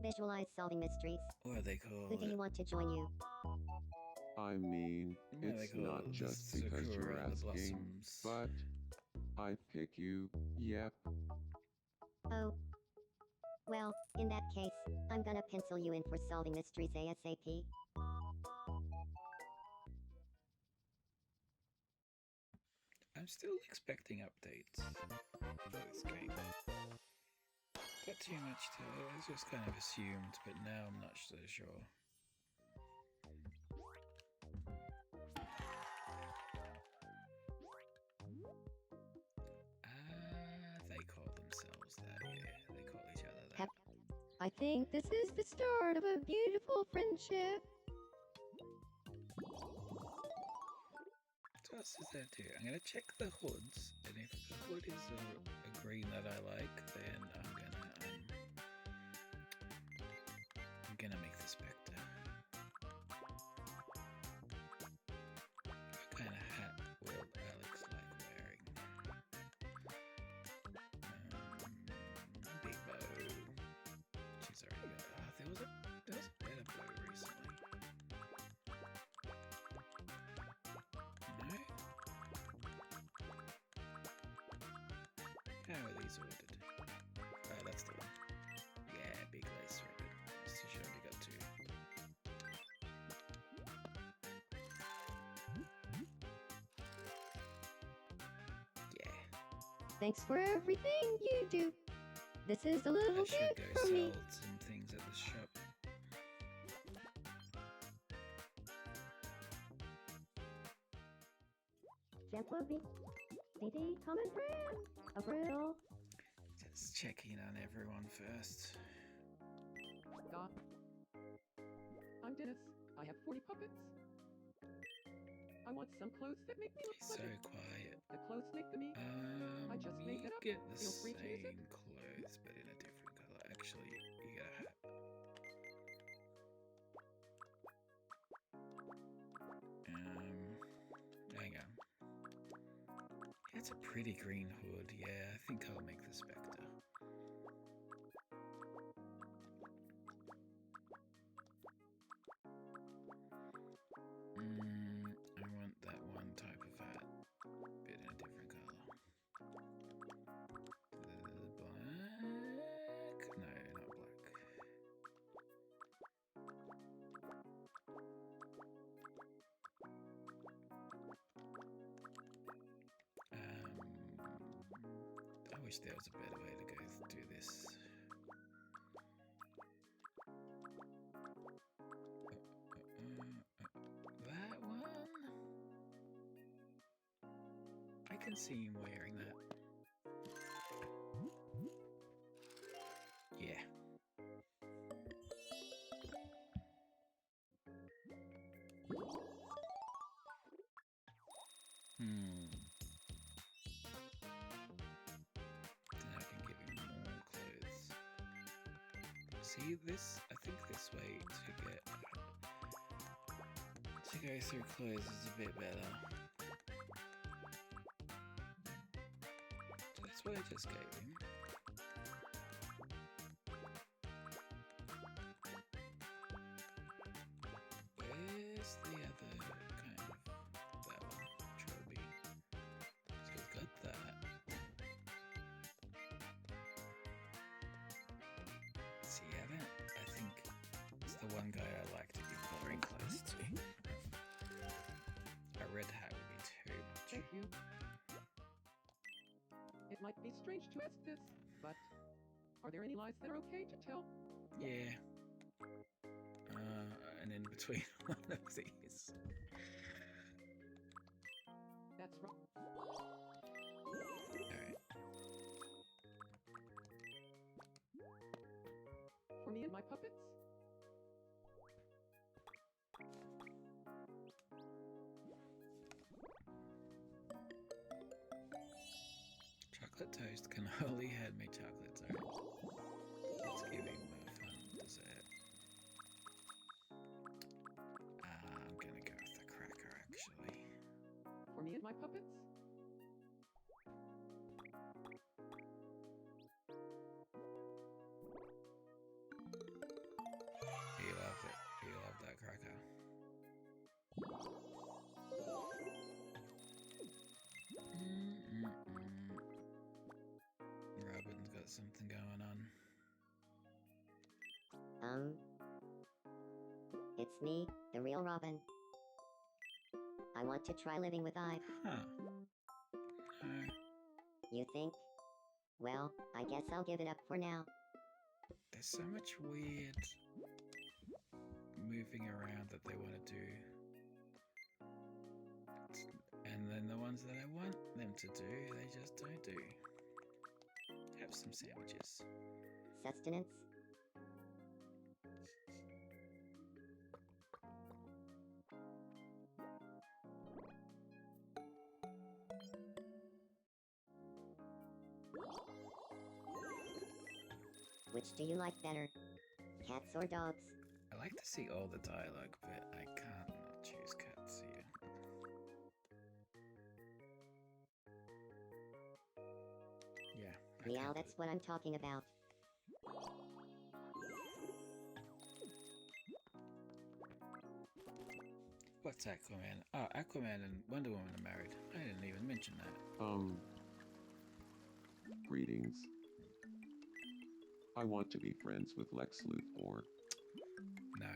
Visualize solving mysteries. what are they Who called? do you want to join you? I mean, What are they it's not called? just The because Sakura you're and the asking, Blossoms. but I pick you, yep. Oh. Well, in that case, I'm gonna pencil you in for solving mysteries ASAP. I'm still expecting updates for this game. Not too much to it, it's just kind of assumed, but now I'm not so sure. They call themselves that, yeah. They call each other that. Pep. I think this is the start of a beautiful friendship. What else is there to do? I'm gonna check the hoods, and if the hood is a green that I like, then I'm gonna make the Spectre. What kind of hat will Alex like wearing? Big bow. She's already got. There was a better bow recently. No. How are these ordered? Oh, that's the one. Yeah, big lace ribbon. So she only got two. Yeah. Thanks for everything you do. This is a little I should gift go from me. sell some things at the shop. Gently, CD, common friend, April. Just checking on everyone first. Doc. I'm Dennis. I have 40 puppets. I want some clothes that make me look He's so pleasant. quiet. The clothes make the me. I just You made it up. get the Feel free to use same it. clothes, but in a different color. Actually, you get a hat. Hang on. It's a pretty green hood. Yeah, I think I'll make the Spectre. I want that one type of hat, but in a different color. Black? No, not black. I wish there was a better way to go do this. can see him wearing that. Yeah. Then I can give him more clothes. See this? I think this way to go through clothes is a bit better. So that's what I just gave him. Where's the other kind of that one? Trilby. So we've got that. See, I think it's the one guy I like to give boring clothes to. A red hat would be too much. Thank you. It might be strange to ask this, but are there any lies that are okay to tell? Yeah. And in between one of these. That's wrong. Alright. For me and my puppets? Chocolate toast can only hand me chocolate toast. Let's give him a fun dessert. I'm gonna go with the cracker actually. For me and my puppets? He loved it. He loved that cracker. Robin's got something going on. It's me, the real Robin. I want to try living with Ive. Huh. No. You think? Well, I guess I'll give it up for now. There's so much weird moving around that they want to do. And then the ones that I want them to do, they just don't do. Have some sandwiches. Sustenance? Which do you like better? Cats or dogs? I like to see all the dialogue, but I can't not choose cats here. Yeah. I Meow, can't do that's what I'm talking about. What's Aquaman? Oh, Aquaman and Wonder Woman are married. I didn't even mention that. Greetings. I want to be friends with Lex Luthor. No.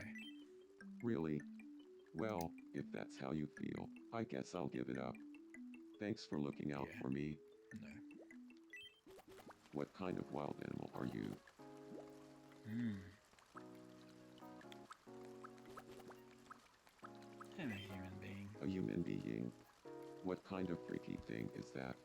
Really? Well, if that's how you feel, I guess I'll give it up. Thanks for looking out Yeah. for me. No. What kind of wild animal are you? I'm a human being. A human being? What kind of freaky thing is that?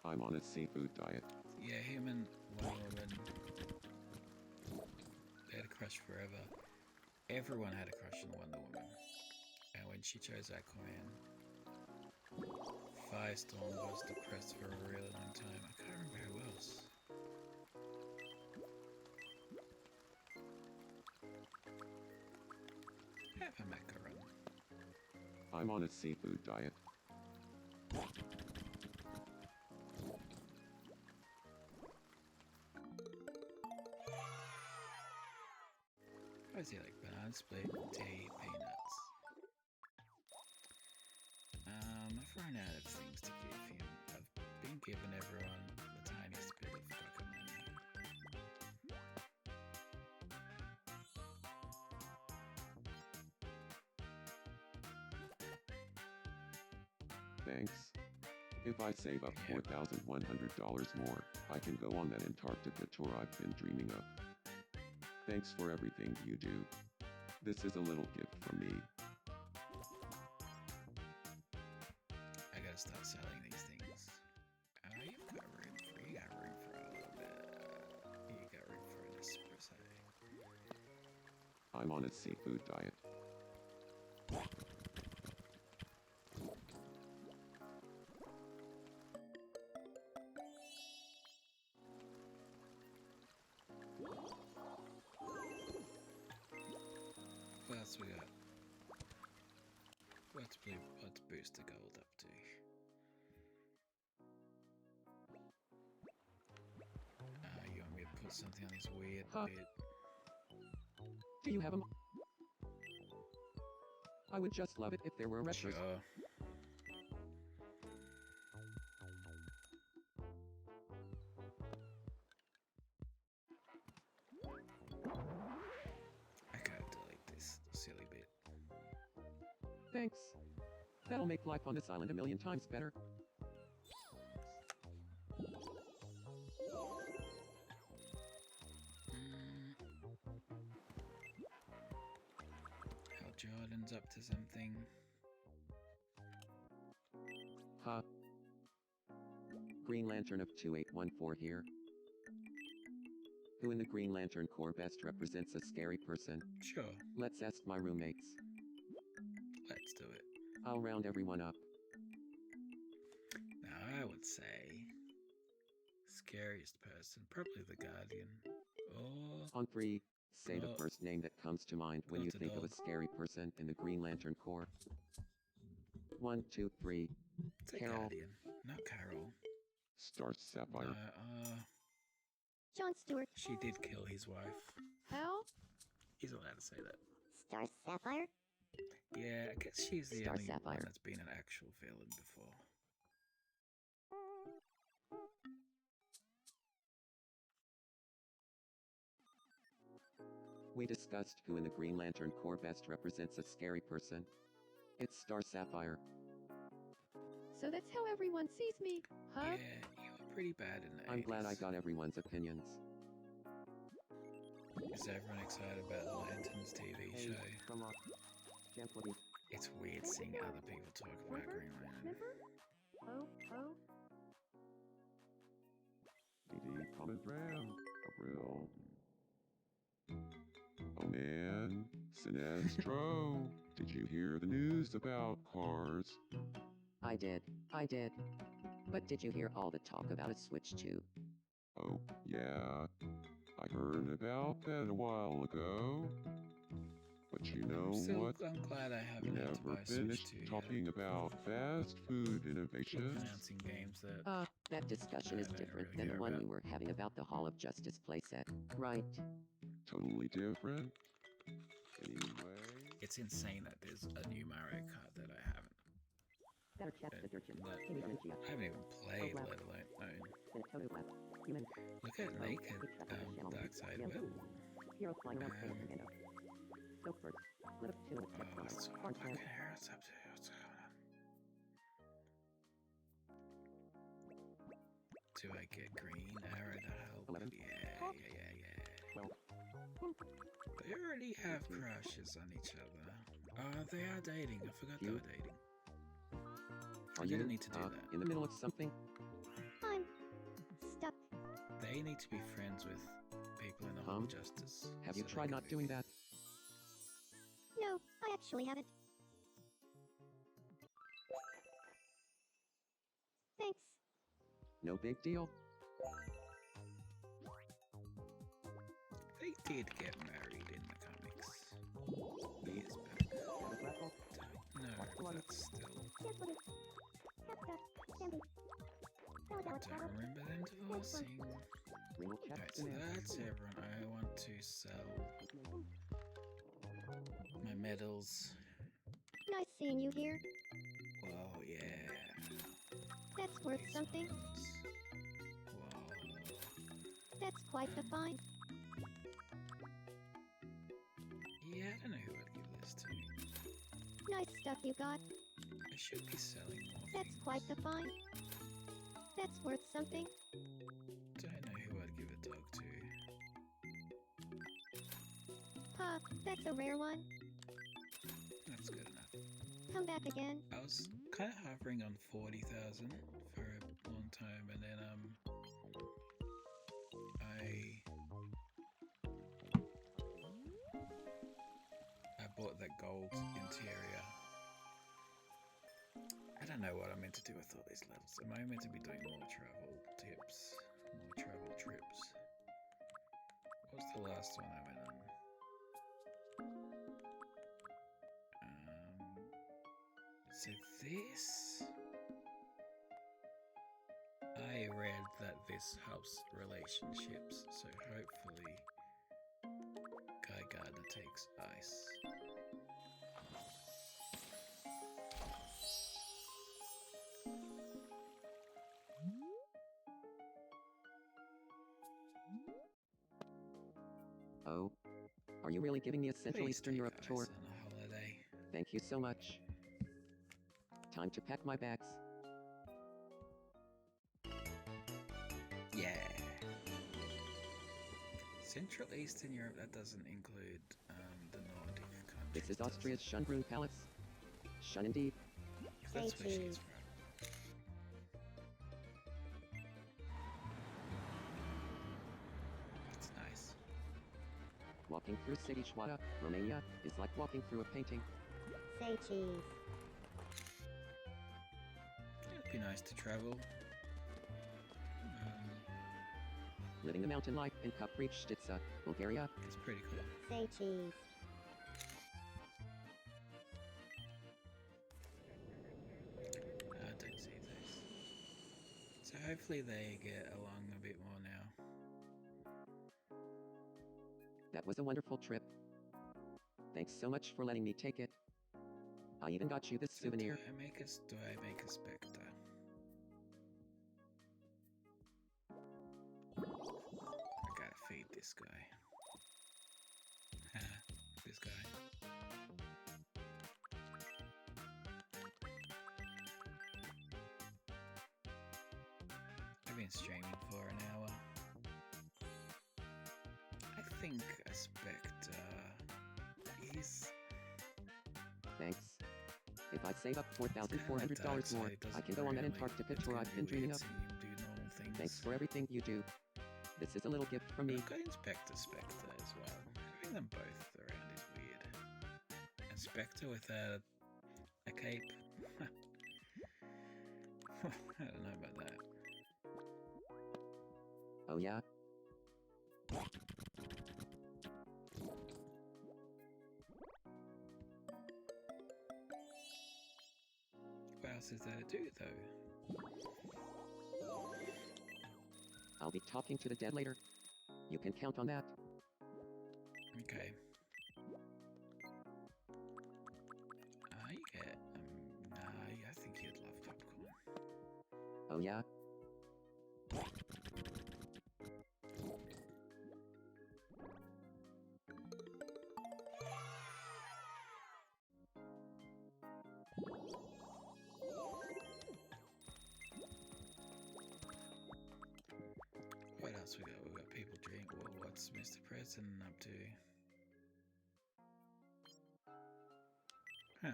I'm on a seafood diet. Yeah, him and Wonder Woman. They had a crush forever. Everyone had a crush on Wonder Woman. And when she chose Aquaman, Firestorm was depressed for a really long time. I can't remember who else. Have a macaron. I'm on a seafood diet. What is he like? Banana split, tea, peanuts. I've run out of things to give him. I've been giving everyone the tiniest bit of pocket money. Thanks. If I save up Yeah. $4,100 more, I can go on that Antarctica tour I've been dreaming of. Thanks for everything you do. This is a little gift from me. I gotta start selling these things. You've got room for, you got room for a little bit. You got room for an espresso. I'm on a seafood diet. What else we got? What's boost the gold up to? You want me to put something on this weird bit? Do you have them? I would just love it if there were retros. Sure. I gotta delete this silly bit. Thanks. That'll make life on this island a million times better. Hal Jordan's up to something. Huh. Green Lantern of 2814 here. Who in the Green Lantern Corps best represents a scary person? Sure, Let's ask my roommates. let's do it. I'll round everyone up. Now I would say scariest person, probably the Guardian. Or On 3, say the Oh. first name that comes to mind when you Got a think of a dog. scary person in the Green Lantern Corps. 1, 2, 3. it's a Carol. Guardian, not Carol. Star Sapphire. John Stewart. She did kill his wife. Hal? He's allowed to say that. Star Sapphire. Yeah, I guess she's the Star only one Sapphire. that's been an actual villain before. We discussed who in the Green Lantern Corps best represents a scary person. It's Star Sapphire. So that's how everyone sees me, huh? Yeah, you were pretty bad in the I'm glad I 80s. got everyone's opinions. Is everyone excited about the Lanterns TV show? Come on. Gently. It's weird seeing other people talk about Green Lantern. Oh, oh. DD Common Ram. April. Oh man, Sinestro. Did you hear the news about cars? I did. But did you hear all the talk about a Switch too? Oh, yeah. I heard about that a while ago. But you know what? I'm glad I We haven't had to never buy a Switch finished 2 yet. talking about fast food Keep innovations. announcing games that That discussion is I don't different really than the care one about. we were having about the Hall of Justice playset, right? Totally different. Anyway, it's insane that there's a new Mario Kart that I haven't. Better check that- the dirt. that I haven't even played, let alone known. Human. Look at naked Darkseid. Whoa. Hero flying around Um, Santa Fernando. Go first. Let up to Oh, step five. what's Orange okay, man. what's up to what's going on? Do I get green arrow to help? 11. Yeah. 12. They already have crushes on each other. They are dating. I forgot they You? were dating. Are You you don't need to do that. in the middle of something? I'm stuck. They need to be friends with people in the Hall of Justice. Have you so they tried can not be doing that? No, I actually haven't. Thanks. No big deal. They did get married in the comics. Years back. Rascal. No, that's still. Yes, buddy. Tap, tap, Sandy. I don't remember them divorcing. We will check Alright, the so mail. that's everyone. I want to sell my medals. Nice seeing you here. Whoa, yeah. That's worth These something. ones. Whoa. That's quite the find. Yeah, I don't know who I'd give this to. Nice stuff you got. I should be selling more That's things. quite the find. That's worth something. Don't know who I'd give a dog to. Huh, that's a rare one. That's good enough. Come back again. I was kind of hovering on 40,000 for a long time, and then I bought that gold interior. I don't know what I'm meant to do with all these levels. Am I meant to be doing more travel tips, more travel trips? What was the last one I went on? So this, I read that this helps relationships, so hopefully Guy Gardner takes ice. Oh. Are you really giving me a Central Please Eastern take Europe ice tour? on a holiday. Thank you so much. Time to pack my bags. Yeah. Central Eastern Europe, that doesn't include the Nordic countries. This is does Austria's it? Schönbrunn Palace. Schön indeed. That's Say where she's cheese. from. It's nice. Walking through Sighișoara, Romania, is like walking through a painting. Say cheese. It'd be nice to travel. Living the mountain life in Kaprijštitsa, Bulgaria. It's pretty cool. Say cheese. I don't see those. So hopefully they get along a bit more now. That was a wonderful trip. Thanks so much for letting me take it. I even got you this So souvenir. do I make a spectre? I gotta feed this guy. This guy. I've been streaming for an hour. I think a spectre is... Thanks. If I save up $4,400 more, I can go on that Antarctica tour I've been dreaming of. Do normal things. Thanks for everything you do. This is a little gift from me. I've got Inspector Spectre as well. Having them both around is weird. Inspector without a cape? I don't know about that. Oh yeah? What else is there to do, though? I'll be talking to the dead later. You can count on that. Okay. You get, I think you'd love popcorn. Oh yeah? What else we got? We got people drink. Well, what's Mr. President up to? Huh.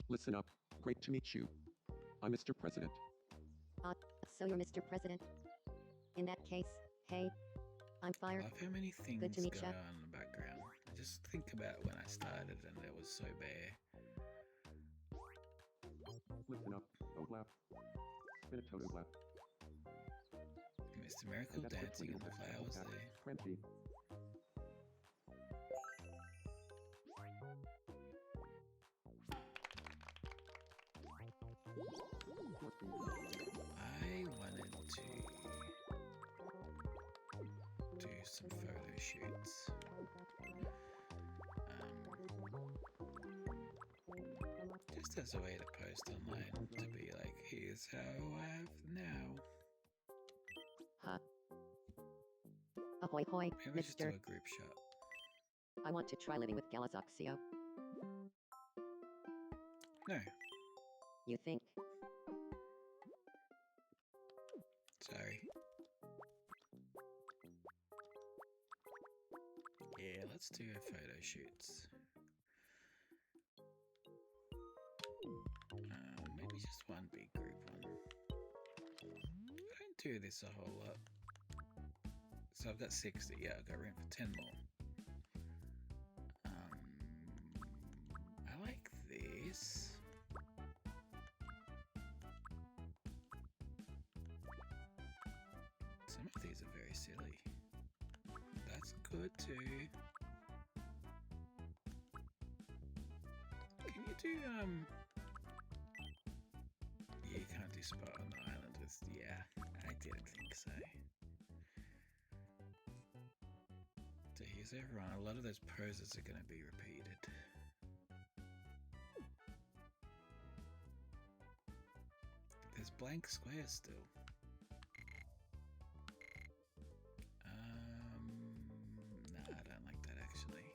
Listen up. Great to meet you. I'm Mr. President. So you're Mr. President. In that case, hey, I'm fired. Love how many things Good to meet going ya. on in the background. I just think about when I started and it was so bare. Listen up. Don't laugh. Spin a total laugh. Mr. Miracle And that's dancing in the flowers tap. there. Crampy. I wanted to do some photo shoots. Just as a way to post online, to be like, here's how I have now. Huh. Ahoy hoy, Maybe just do mister. a group shot. I want to try living with Galazoxio. No, You think? sorry. let's do a photo shoots. Maybe just one big group one. I don't do this a whole lot. So I've got 60, yeah, I've got room for 10 more. I like this. Some of these are very silly. That's good too. Can you do, you can't do spot on the island with, yeah, I didn't think so. So here's everyone, a lot of those poses are going to be repeated. There's blank squares still. Nah, I don't like that actually.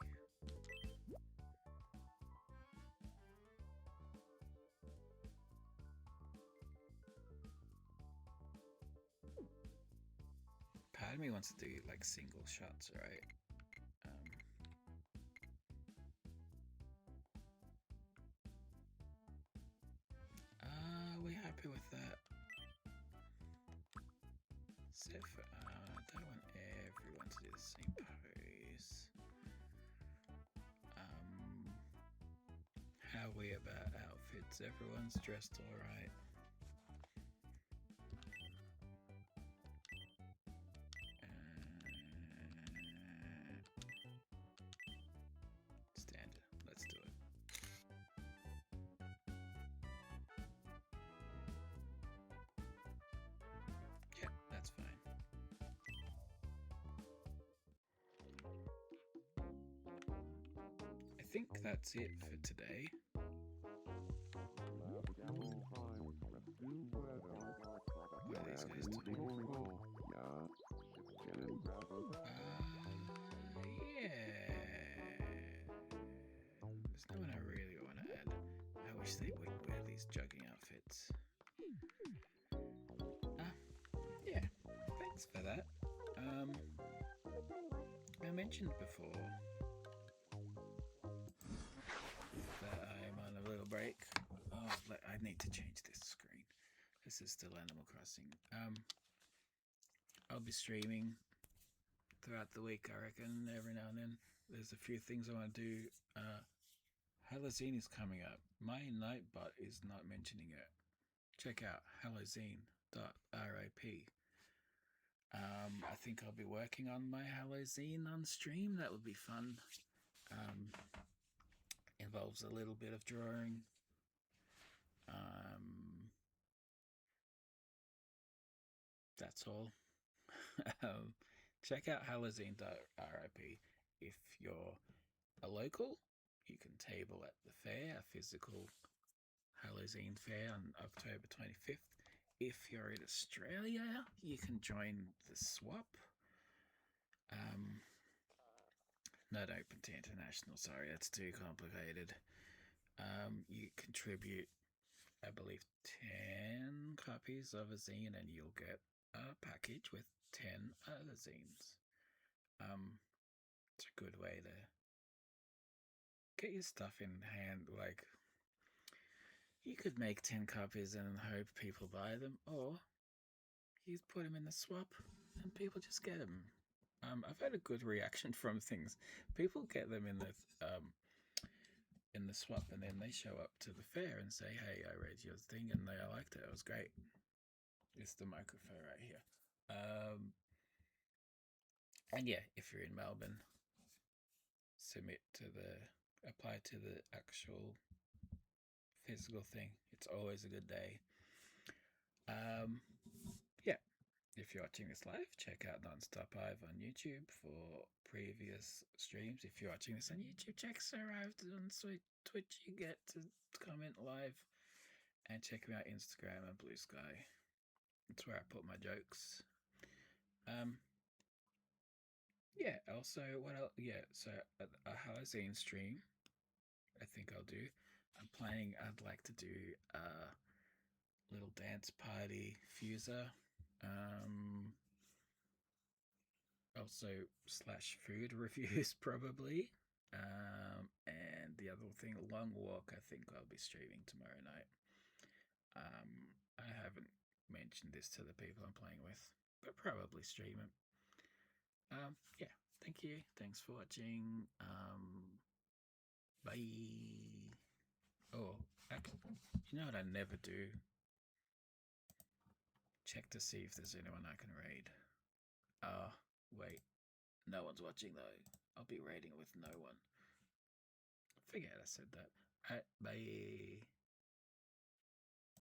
Part of me wants to do like single shots, right? Are we happy with that? Except for, I don't want everyone to do the same pose. How are we about outfits? Everyone's dressed alright. Standard. Let's do it. Yeah, that's fine. I think that's it for today. What are these guys doing? Yeah. There's no one I really want to add. I wish they would wear these jogging outfits. Yeah. Thanks for that. I mentioned before that I'm on a little break. Oh, I need to change this screen. This is still Animal Crossing. I'll be streaming throughout the week, I reckon, every now and then. There's a few things I want to do. Halloween is coming up. My Nightbot is not mentioning it. Check out halloween.rip. I think I'll be working on my Halloween on stream. That would be fun. Involves a little bit of drawing. That's all. Check out halloween.rip. If you're a local, you can table at the fair, a physical Halloween fair on October 25th. If you're in Australia, you can join the swap. Not open to international, sorry, that's too complicated. You contribute, I believe, 10 copies of a zine and you'll get a package with 10 other zines. It's a good way to get your stuff in hand. Like, you could make 10 copies and hope people buy them, or you put them in the swap and people just get them. I've had a good reaction from things. People get them in the swap, and then they show up to the fair and say, "Hey, I read your thing and I liked it. It was great." It's the microphone right here. And yeah, if you're in Melbourne, apply to the actual physical thing. It's always a good day. Yeah. If you're watching this live, check out Nonstop Live on YouTube for previous streams. If you're watching this on YouTube, check Survived on Twitch. You get to comment live. And check me out Instagram and Blue Sky. That's where I put my jokes. Yeah, also, what else? Yeah, so a Halloween stream, I think I'll do. I'd like to do a little dance party fuser. also slash food reviews probably. And the other thing, Long Walk, I think I'll be streaming tomorrow night. I haven't mentioned this to the people I'm playing with, but probably stream it. Yeah, thank you. Thanks for watching. Bye. Oh, actually, you know what I never do? Check to see if there's anyone I can raid. Wait. No one's watching though. I'll be raiding with no one. Forget I said that. Alright, bye.